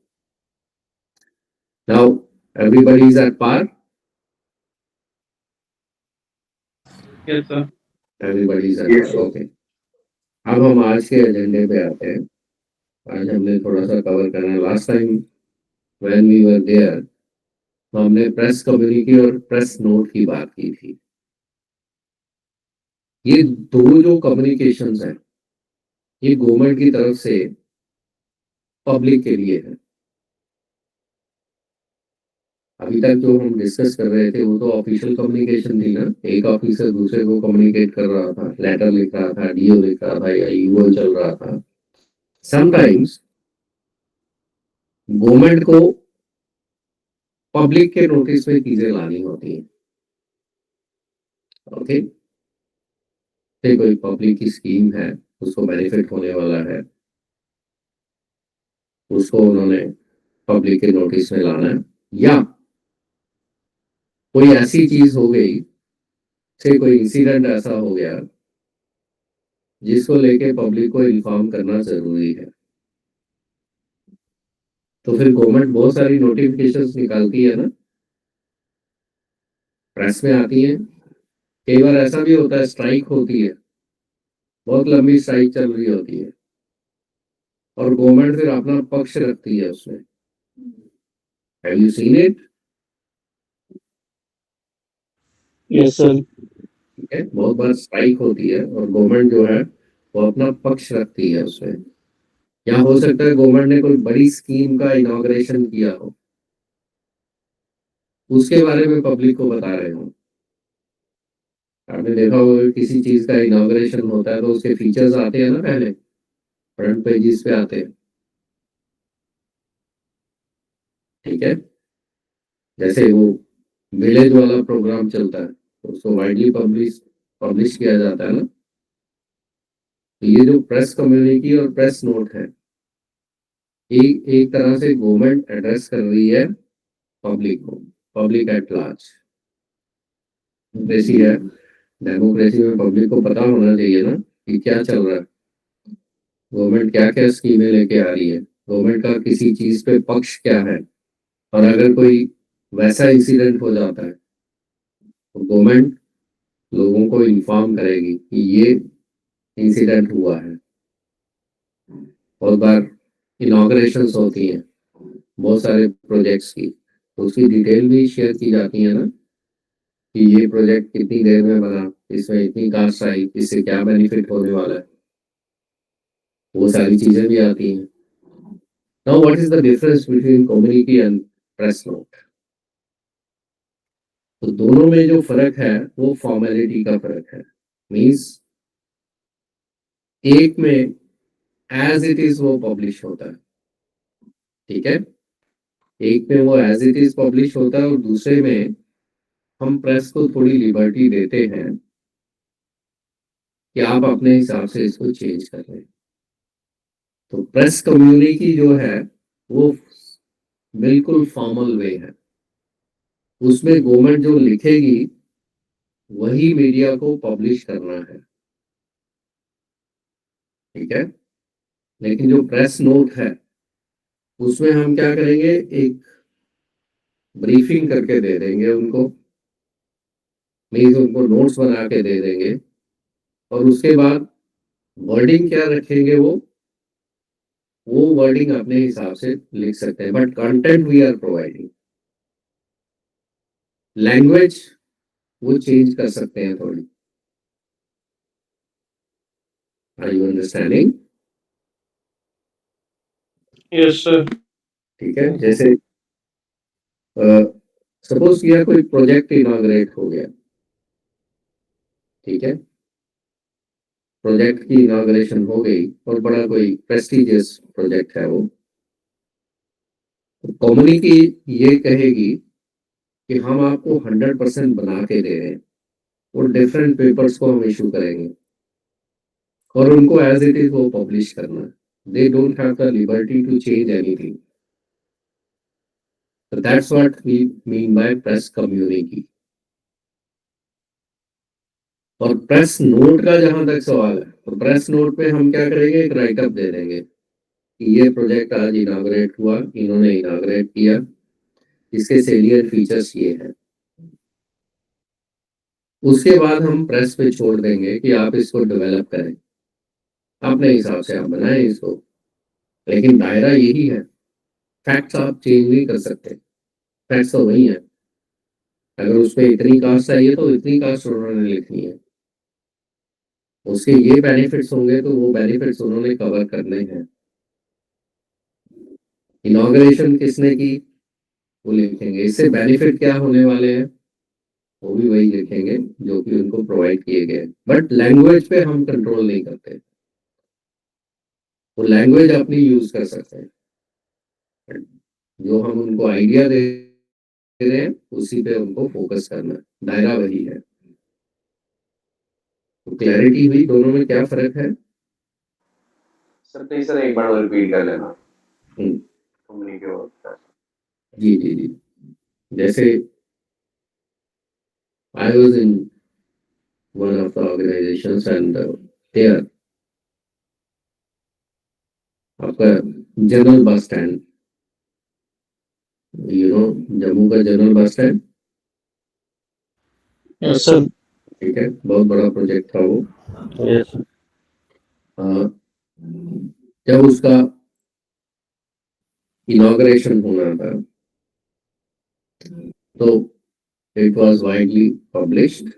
Now everybody is at par. Yes, sir. Everybody is at par. Okay. अब हम आज के एजेंडे पे आते हैं। आज हमने थोड़ा सा कवर करना है। Last time when we were there तो हमने प्रेस कम्युनिटी और प्रेस नोट की बात की थी। ये दो जो कम्युनिकेशंस हैं, ये गवर्नमेंट की तरफ से पब्लिक के लिए है। अभी तक जो हम डिस्कस कर रहे थे वो तो ऑफिशियल कम्युनिकेशन थी ना, एक ऑफिसर दूसरे को कम्युनिकेट कर रहा था, लेटर लिख रहा था, डीओ लिख रहा था, या ईओ चल रहा था। समटाइम्स गवर्नमेंट को पब्लिक के नोटिस में चीजें लानी होती हैं। ओके, कोई पब्लिक की स्कीम है, उसको बेनिफिट होने वाला है, उसको उन्होंने पब्लिक के नोटिस में लाना है, या कोई ऐसी चीज हो गई, से कोई इंसिडेंट ऐसा हो गया जिसको लेके पब्लिक को इन्फॉर्म करना जरूरी है, तो फिर गवर्नमेंट बहुत सारी नोटिफिकेशंस निकालती है ना, प्रेस में आती है। कई बार ऐसा भी होता है, स्ट्राइक होती है, बहुत लंबी स्ट्राइक चल रही होती है, और गवर्नमेंट फिर अपना पक्ष रखती है उसमें। Have you seen it? Yes sir. ठीक है, बहुत बार स्ट्राइक होती है और गवर्नमेंट जो है वो अपना पक्ष रखती है उसमें। या हो सकता है गवर्नमेंट ने कोई बड़ी स्कीम का इनॉग्रेशन किया हो, उसके बारे में पब्लिक को बता रहे हो। आपने देखा होगा किसी चीज का इनॉग्रेशन होता है तो उसके फीचर्स आते हैं ना, पहले फ्रंट पेजेस पे आते हैं। ठीक है, जैसे वो विलेज वाला प्रोग्राम चलता है तो उसको वाइडली पब्लिश किया जाता है ना। तो ये जो प्रेस कम्युनिटी और प्रेस नोट है, एक तरह से गवर्नमेंट एड्रेस कर रही है पब्लिक को, पब्लिक एट लार्ज। डेमोक्रेसी है, डेमोक्रेसी में पब्लिक को पता होना चाहिए ना कि क्या चल रहा है, गवर्नमेंट क्या क्या स्कीमें लेके आ रही है, गवर्नमेंट का किसी चीज पे पक्ष क्या है। और अगर कोई वैसा इंसिडेंट हो जाता है तो गवर्नमेंट लोगों को इन्फॉर्म करेगी कि ये इंसिडेंट हुआ है। बहुत बार इनॉग्रेशंस होती हैं बहुत सारे प्रोजेक्ट्स की, तो उसकी डिटेल भी शेयर की जाती है ना, कि ये प्रोजेक्ट कितनी देर में बना, इसमें इतनी कास्ट आई, इससे क्या बेनिफिट होने वाला है, वो सारी चीजें भी आती हैं। Now what is the difference between community and press note? तो दोनों में जो फर्क है वो फॉर्मेलिटी का फर्क है। मींस एक में एज इट इज वो पब्लिश होता है, ठीक है, एक में वो एज इट इज पब्लिश होता है और दूसरे में हम प्रेस को थोड़ी लिबर्टी देते हैं कि आप अपने हिसाब से इसको चेंज कर लें। तो प्रेस कम्युनिटी जो है वो बिल्कुल फॉर्मल वे है, उसमें गवर्नमेंट जो लिखेगी वही मीडिया को पब्लिश करना है। ठीक है, लेकिन जो प्रेस नोट है उसमें हम क्या करेंगे, एक ब्रीफिंग करके दे देंगे उनको, मीन्स उनको नोट्स बना के दे देंगे, और उसके बाद वर्डिंग क्या रखेंगे वो वो वर्डिंग अपने हिसाब से लिख सकते हैं, but content we are providing. Language वो चेंज कर सकते हैं थोड़ी। Are you understanding? Yes sir. ठीक है, जैसे सपोज किया कोई प्रोजेक्ट इनॉग्रेट हो गया, ठीक है, प्रोजेक्ट की इनॉग्रेशन हो गई और बड़ा कोई प्रेस्टिजियस प्रोजेक्ट है वो, तो कम्युनिटी ये कहेगी कि हम आपको 100% बना के दे रहे हैं, और डिफरेंट पेपर्स को हम इशू करेंगे और उनको एज इट इज वो पब्लिश करना है। They don't have the liberty to change anything. So that's what we mean by press community। और प्रेस नोट का जहां तक सवाल है, तो प्रेस नोट पे हम क्या करेंगे, एक राइटअप दे देंगे कि ये प्रोजेक्ट आज इनॉग्रेट हुआ, इन्होंने इनॉग्रेट किया, इसके सेलियर फीचर्स ये हैं। उसके बाद हम प्रेस पे छोड़ देंगे कि आप इसको डेवलप करें, अपने हिसाब से आप बनाएं इसको, लेकिन दायरा यही है। फैक्ट्स आप चेंज नहीं कर सकते, फैक्ट्स तो वही है। अगर उसमें इतनी कास्ट चाहिए तो इतनी कास्ट उन्होंने लिखनी है, उसके ये बेनिफिट्स होंगे तो वो बेनिफिट्स उन्होंने कवर करने हैं। इनॉग्रेशन किसने की वो लिखेंगे, इससे बेनिफिट क्या होने वाले हैं वो भी वही लिखेंगे जो कि उनको प्रोवाइड किए गए। बट लैंग्वेज पे हम कंट्रोल नहीं करते, वो लैंग्वेज अपनी यूज कर सकते हैं। जो हम उनको आइडिया दे रहे हैं उसी पे उनको फोकस करना है, दायरा वही है। तो क्लैरिटी हुई दोनों में क्या फर्क है? सर प्लीज सर एक बार और रिपीट कर लेना। जी जी जी, जैसे I was in one of the organizations and there आपका general bus stand, you know Jammu का general bus stand, yes sir. ठीक है, बहुत बड़ा प्रोजेक्ट था वो। यस जब उसका इनॉग्रेशन होना था तो इट वाज वाइडली पब्लिश्ड,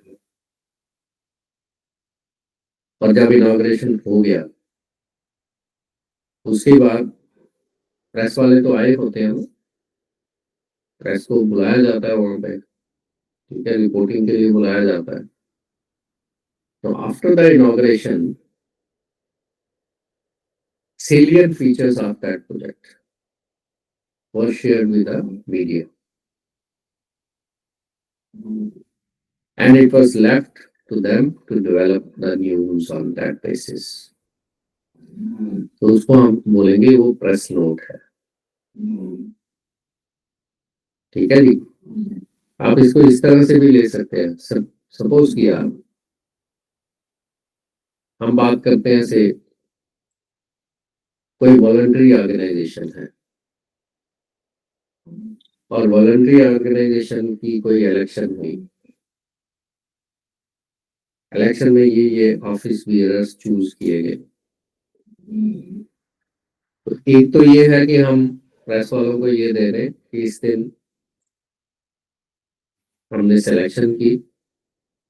और जब इनॉग्रेशन हो गया उसके बाद प्रेस वाले तो आए होते हैं, प्रेस को बुलाया जाता है वहां पे, ठीक है, रिपोर्टिंग के लिए बुलाया जाता है। तो after the inauguration salient features of that project were shared with the media, and it was left to them to develop the news on that basis। तो उसको हम बोलेंगे वो प्रेस नोट है, ठीक है जी। आप इसको इस तरह से भी ले सकते हैं। सपोज किया हम बात करते हैं से कोई वॉलंटरी ऑर्गेनाइजेशन है, और वॉलंटरी ऑर्गेनाइजेशन की कोई इलेक्शन हुई, इलेक्शन में ये ऑफिस बियरर्स चूज किए गए। तो एक तो ये है कि हम प्रेस वालों को ये दे रहे हैं कि इस दिन हमने सिलेक्शन की,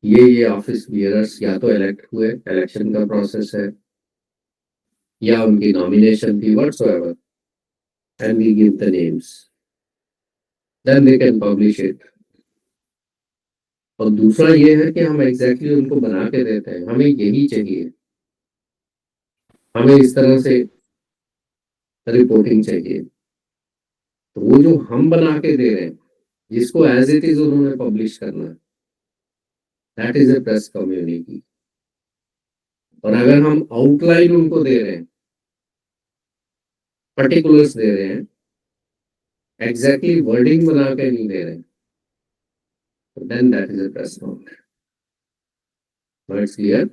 ये ऑफिस बियरर्स या तो इलेक्ट हुए, इलेक्शन का प्रोसेस है, या उनकी नॉमिनेशन थी, whatsoever, and we give the names, then they can publish it. और दूसरा ये है कि हम एग्जैक्टली उनको बना के देते हैं, हमें यही चाहिए, हमें इस तरह से रिपोर्टिंग चाहिए। तो वो जो हम बना के दे रहे हैं, जिसको एज इट इज उन्होंने पब्लिश करना है, that is a press community. और अगर हम आउटलाइन उनको दे रहे हैं, पर्टिकुलर्स दे रहे हैं, एग्जैक्टली वर्डिंग बना के नहीं दे रहे हैं, तो then that is a press note. It's clear?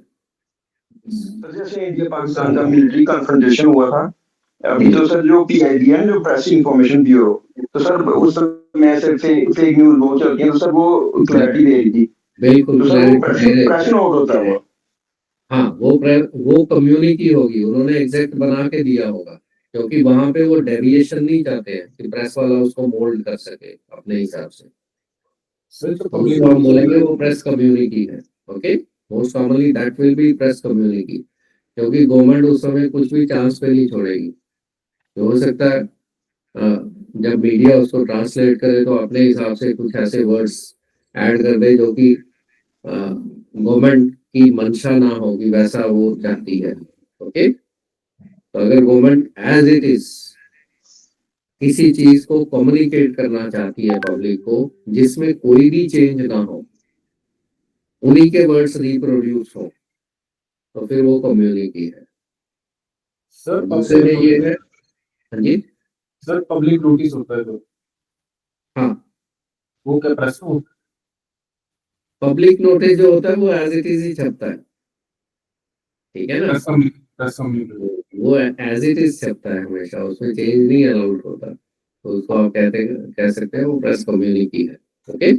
Sir जैसे इंडिया पाकिस्तान का मिलिट्री कन्फ्रंटेशन हुआ था अभी, तो सर जो पीआईबी है जो प्रेस इंफॉर्मेशन ब्यूरो, तो सर उस समय सिर्फ फेक न्यूज बहुत चलती है, तो सर वो क्लैरिटी दे रही थी। बिल्कुल, तो सर वो प्रेस नोट होता है वो। हाँ, वो कम्युनिटी होगी, उन्होंने एग्जैक्ट बना के दिया होगा, क्योंकि वहां पे वो डेविएशन नहीं चाहते हैं कि प्रेस वाला उसको मोल्ड कर सके अपने हिसाब से। तो उसको हम बोलेंगे वो प्रेस कम्युनिटी है। Okay, most commonly that will be press community, क्योंकि गवर्नमेंट उस समय कुछ भी चांस पे नहीं छोड़ेगी। तो हो सकता है जब मीडिया उसको ट्रांसलेट करे तो अपने हिसाब से कुछ ऐसे वर्ड्स ऐड कर दे जो कि गवर्नमेंट की मंशा ना हो कि वैसा वो चाहती है। ओके, तो अगर गवर्नमेंट एज इट इज किसी चीज को कम्युनिकेट करना चाहती है पब्लिक को जिसमें कोई भी चेंज ना हो, उन्हीं के वर्ड्स रिप्रोड्यूस हो, तो फिर वो कम्युनिटी है। सर दूसरे में ये है, हाँ जी सर पब्लिक नोटिस होता है तो हाँ, वो क्या प्रेस में होता पब्लिक नोटिस जो होता है वो एज इट इज ही छपता है, ठीक है है? ना। प्रेस वो एज इट इज छपता है हमेशा, उसमें चेंज नहीं अलाउड होता, तो उसको आप कह सकते हैं वो प्रेस कम्युनिटी है। ओके,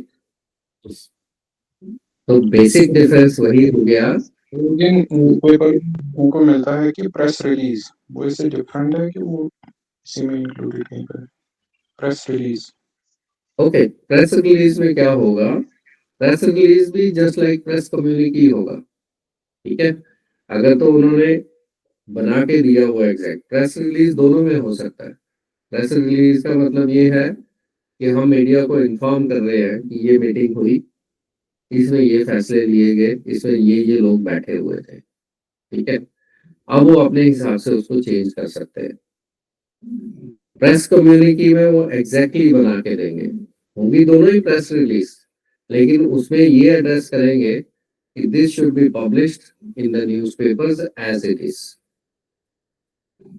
तो बेसिक डिफरेंस वही हो गया। लेकिन पेपर उनको मिलता है कि प्रेस रिलीज, वो इससे डिफरेंट है कि वो इसी में इंक्लूडेड कहीं पर press release. Okay, press release में क्या होगा, प्रेस रिलीज भी जस्ट लाइक प्रेस कम्युनिटी होगा, ठीक है। अगर तो उन्होंने बना के दिया वो एग्जैक्ट, प्रेस रिलीज दोनों में हो सकता है। प्रेस रिलीज का मतलब ये है कि हम मीडिया को इन्फॉर्म कर रहे हैं कि ये मीटिंग हुई, इसमें ये फैसले लिए गए, इसमें ये लोग बैठे हुए थे, ठीक है। अब वो अपने हिसाब से उसको चेंज कर सकते हैं। प्रेस कम्युनिटी में वो एग्जैक्टली बना के देंगे, होंगी दोनों ही प्रेस रिलीज, लेकिन उसमें ये एड्रेस करेंगे कि this should be published in the newspapers as it is.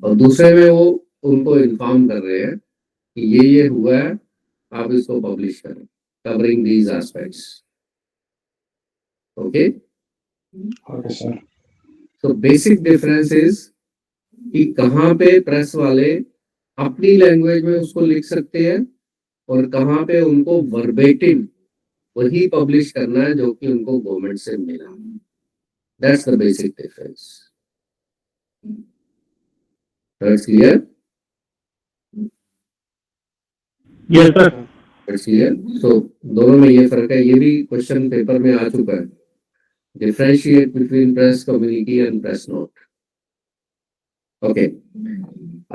और दूसरे में वो उनको इन्फॉर्म कर रहे हैं कि ये हुआ है, आप इसको पब्लिश करें, covering these aspects. Okay, okay sir. तो बेसिक डिफरेंस इज कि कहाँ पे प्रेस वाले अपनी लैंग्वेज में उसको लिख सकते हैं और कहाँ पे उनको वर्बेटिम वही पब्लिश करना है जो कि उनको गवर्नमेंट से मिला। That's the basic difference. That's clear? Yes sir. That's clear. So दोनों में ये फर्क है, ये भी क्वेश्चन पेपर में आ चुका है। Differentiate between press community and press note. Okay,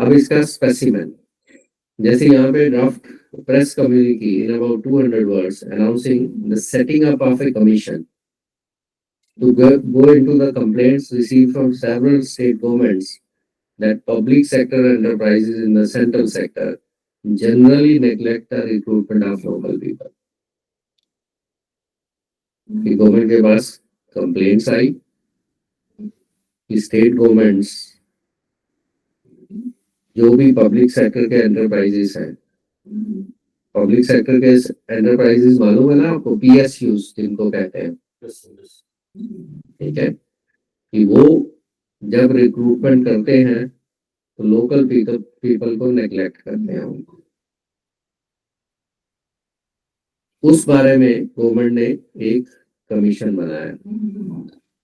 अब इसका स्पेसिमेन, जैसे यहाँ पे draft press community in about 200 words announcing the setting up of a commission to go into the complaints received from several state governments that public sector enterprises in the central sector generally neglect the recruitment of local people. कि government के पास complaints आई कि state governments जो भी public sector के enterprises हैं, public sector के enterprises मालूम है ना आपको, पीएसयूज जिनको कहते हैं, ठीक है, कि वो जब रिक्रूटमेंट करते हैं तो लोकल पीपल को नेग्लेक्ट करते हैं उनको। उस बारे में गवर्नमेंट ने एक कमीशन बनाया।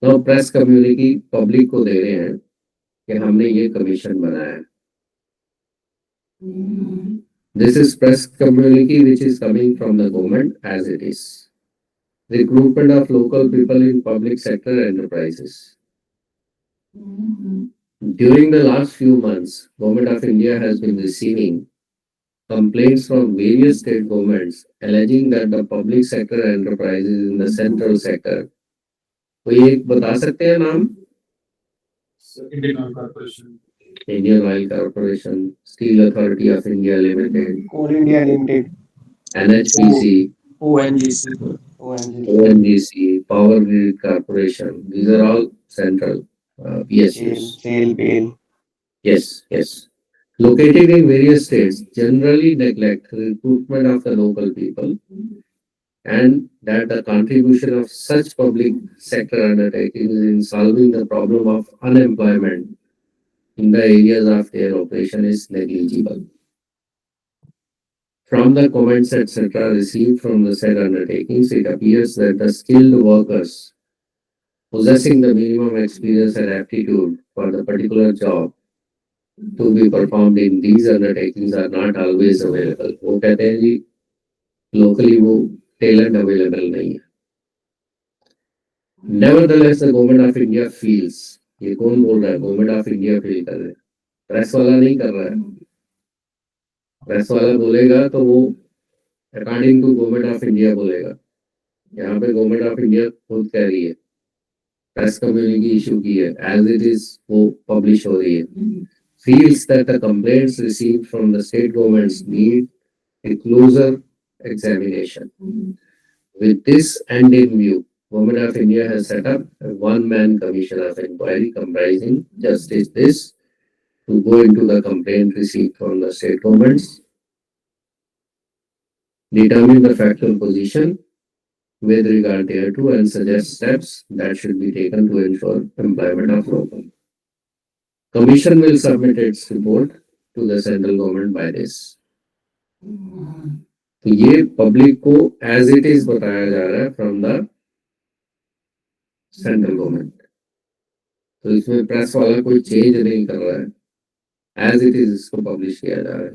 तो प्रेस कम्युनिटी पब्लिक को दे रहे हैं कि हमने ये कमीशन बनाया। This is press community which is coming from the government as it is. Recruitment of local people in public sector enterprises. During the last few months, Government of India has been receiving complaints from various state governments alleging that the public sector enterprises in the central sector, कोई एक बता सकते हैं नाम? Indian oil corporation, Indian Oil Corporation, Steel Authority of India Limited, Coal India Limited, NHPC, ONGC, ONGC, Power Grid Corporation. These are all central PSUs. Sale, Bail. Yes, yes. Located in various states, generally neglect recruitment of the local people, and that the contribution of such public sector undertakings in solving the problem of unemployment in the areas of their operation is negligible. From the comments etc. received from the said undertakings, it appears that the skilled workers possessing the minimum experience and aptitude for the particular job to be performed in these undertakings are not always available. वो कहते हैं जी locally वो talent available नहीं है. Nevertheless, the government of India feels. ये कौन बोल रहा है? Government of India feel कर रहे हैं. प्रेस वाला नहीं कर रहा है. प्रेस वाला बोलेगा तो वो according to government of India बोलेगा. यहाँ पे गवर्नमेंट ऑफ इंडिया खुद कह रही है, प्रेस कम्युनिटी इशू की है, एज इट इज वो पब्लिश हो रही है. Feels that the complaints received from the state governments need a closer examination. With this end in view, Government of India has set up a one-man commission of inquiry comprising Justice this to go into the complaint received from the state governments, determine the factual position with regard thereto, and suggest steps that should be taken to ensure employment of local. Commission will submit its report to the central government by this. तो ये public को as it is बताया जा रहा है from the central government. तो इसमें press वाला कोई चेंज नहीं कर रहा है, एज इट इज इसको पब्लिश किया जा रहा है.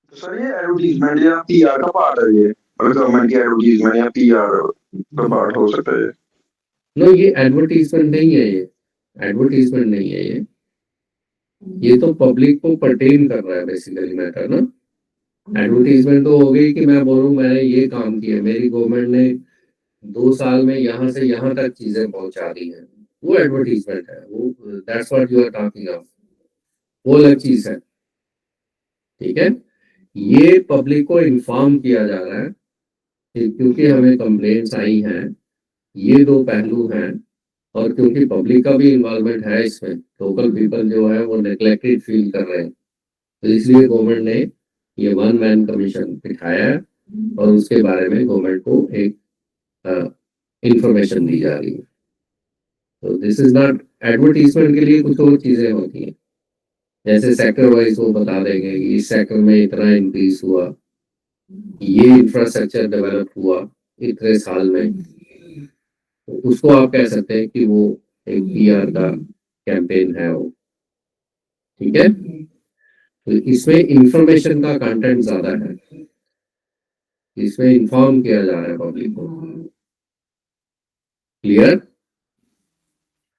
तो सर ये एडवर्टीजमेंट या पीआर का पार्ट है, ये गवर्नमेंट की एडवर्टीजमेंट या पीआर का पार्ट हो सकता है? नो, ये एडवर्टीजमेंट नहीं है. ये एडवर्टीजमेंट नहीं है. ये तो पब्लिक को पर्टेन कर रहा है बेसिकली मैटर ना. एडवर्टीजमेंट तो हो गई कि मैं बोलूं मैंने ये काम किया, मेरी गवर्नमेंट ने 2 साल में यहाँ से यहाँ तक चीजें पहुंचा दी हैं, वो एडवर्टीजमेंट है. वो that's what you are talking of, वो अलग चीज है. ठीक है, ये पब्लिक को इन्फॉर्म किया जा रहा है कि क्योंकि हमें कंप्लेंट्स आई हैं, ये 2 पहलू हैं, और क्योंकि पब्लिक का भी इन्वॉल्वमेंट है इसमें, लोकल पीपल जो है वो नेग्लेक्टेड फील कर रहे हैं, तो इसलिए गवर्नमेंट ने ये वन मैन कमीशन बिठाया है और उसके बारे में गवर्नमेंट को एक इंफॉर्मेशन दी जा रही है. तो दिस इज नॉट एडवर्टीजमेंट. के लिए कुछ और चीजें होती हैं, जैसे सेक्टर वाइज वो बता देंगे कि इस सेक्टर में इतना इंक्रीज हुआ, ये इंफ्रास्ट्रक्चर डेवलप हुआ इतने साल में, तो उसको आप कह सकते हैं कि वो एक पीआर का कैंपेन है वो. ठीक है, तो इसमें इंफॉर्मेशन का कंटेंट ज्यादा है, इसमें इन्फॉर्म किया जा रहा है पब्लिक को. क्लियर?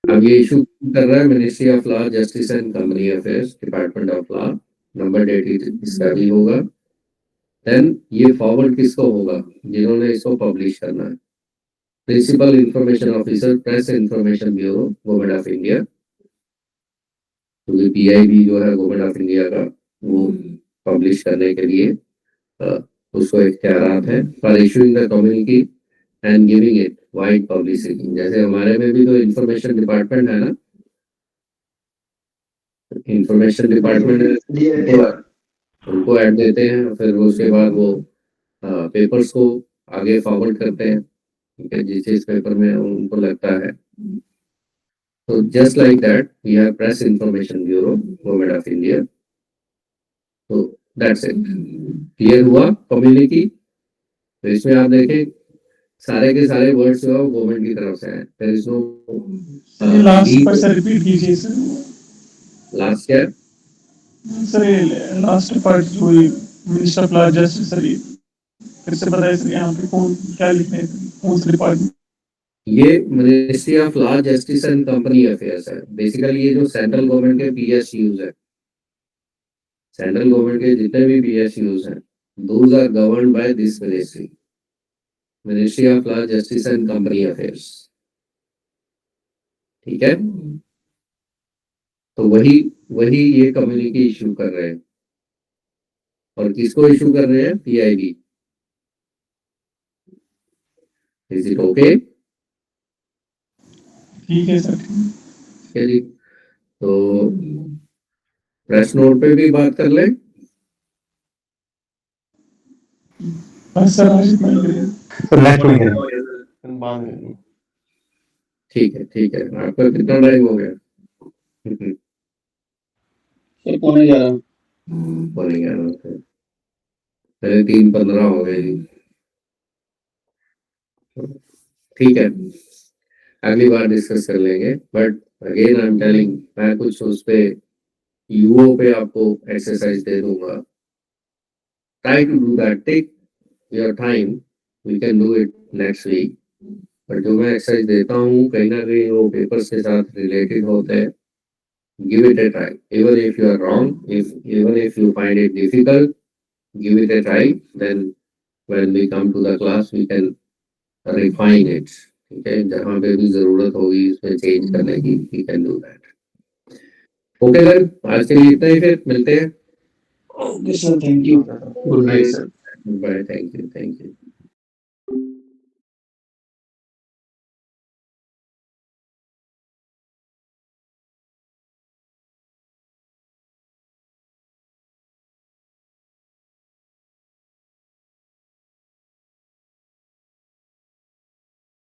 अब ये इशू कर रहा है ministry of law, justice and company affairs, department of law. Number date इसका भी होगा. देन ये फॉरवर्ड किसको होगा? जिन्होंने इसको पब्लिश करना है. Principal information officer, press information bureau, government of India. तो पीआईबी जो है गवर्नमेंट ऑफ इंडिया का, वो पब्लिश करने के लिए उसको इख्तियारात है for issuing the community and giving it wide publicity. जैसे हमारे में भी तो इंफॉर्मेशन डिपार्टमेंट है ना, इंफॉर्मेशन डिपार्टमेंट उनको ऐड देते हैं, फिर उसके बाद वो पेपर्स को आगे फॉरवर्ड करते हैं. ठीक है, जिस पेपर में उनको लगता है. तो just like that we have press information bureau, government of India. तो दैट्स इट. क्लियर हुआ कम्युनिटी? तो इसमें आप देखें सारे के सारे वर्ड्स जो है वो गवर्नमेंट की तरफ से हैं. देयर इज नो लास्ट पर सर रिपीट कीजिए सर. लास्ट क्या सर लास्ट पार्ट जो minister of law justice, sir फिर से बताइए सर, यहाँ पे कौन क्या लिखना है, कौन सा डिपार्टमेंट? ये ministry of law, justice and company affairs है. बेसिकली ये जो सेंट्रल गवर्नमेंट के पीएसयूज है, सेंट्रल गवर्नमेंट के जितने भी पीएसयूज हैं, those are governed by this ministry, ministry of law, justice and company affairs. ठीक है, तो वही ये कम्युनिटी इशू कर रहे हैं. और किसको इशू कर रहे हैं? पीआईबी. Is it okay? ठीक है सर. ठीक है जी. तो प्रेस नोट पे भी बात कर लें. बस सर आज इतना ही करें. सर नेक्स्ट वीक करेंगे. ठीक है, ठीक है. आपका कितना टाइम हो गया? सर पौने 11. पौने 11 से पहले 3:15 हो गए जी. ठीक है, अगली बार डिस्कस कर लेंगे. But again I am telling, मैं कुछ उस पे युओ पे आपको एक्सरसाइज दे दूंगा. Try to do that. Take your time. We can do it next week. पर जो मैं एक्सरसाइज देता हूँ कहीं ना कहीं वो पेपर्स के साथ रिलेटेड होते हैं. Give it a try. Even if you are wrong, even if you find it difficult, give it a try. Then when we come to the class, we can refine it. ठीक है, जहाँ पे भी जरूरत होगी इसमें चेंज करने की, we can do that. Okay sir, आज के लिए इतना ही, फिर मिलते हैं. Okay, sir. Thank you. Good night, sir. Bye. Thank you.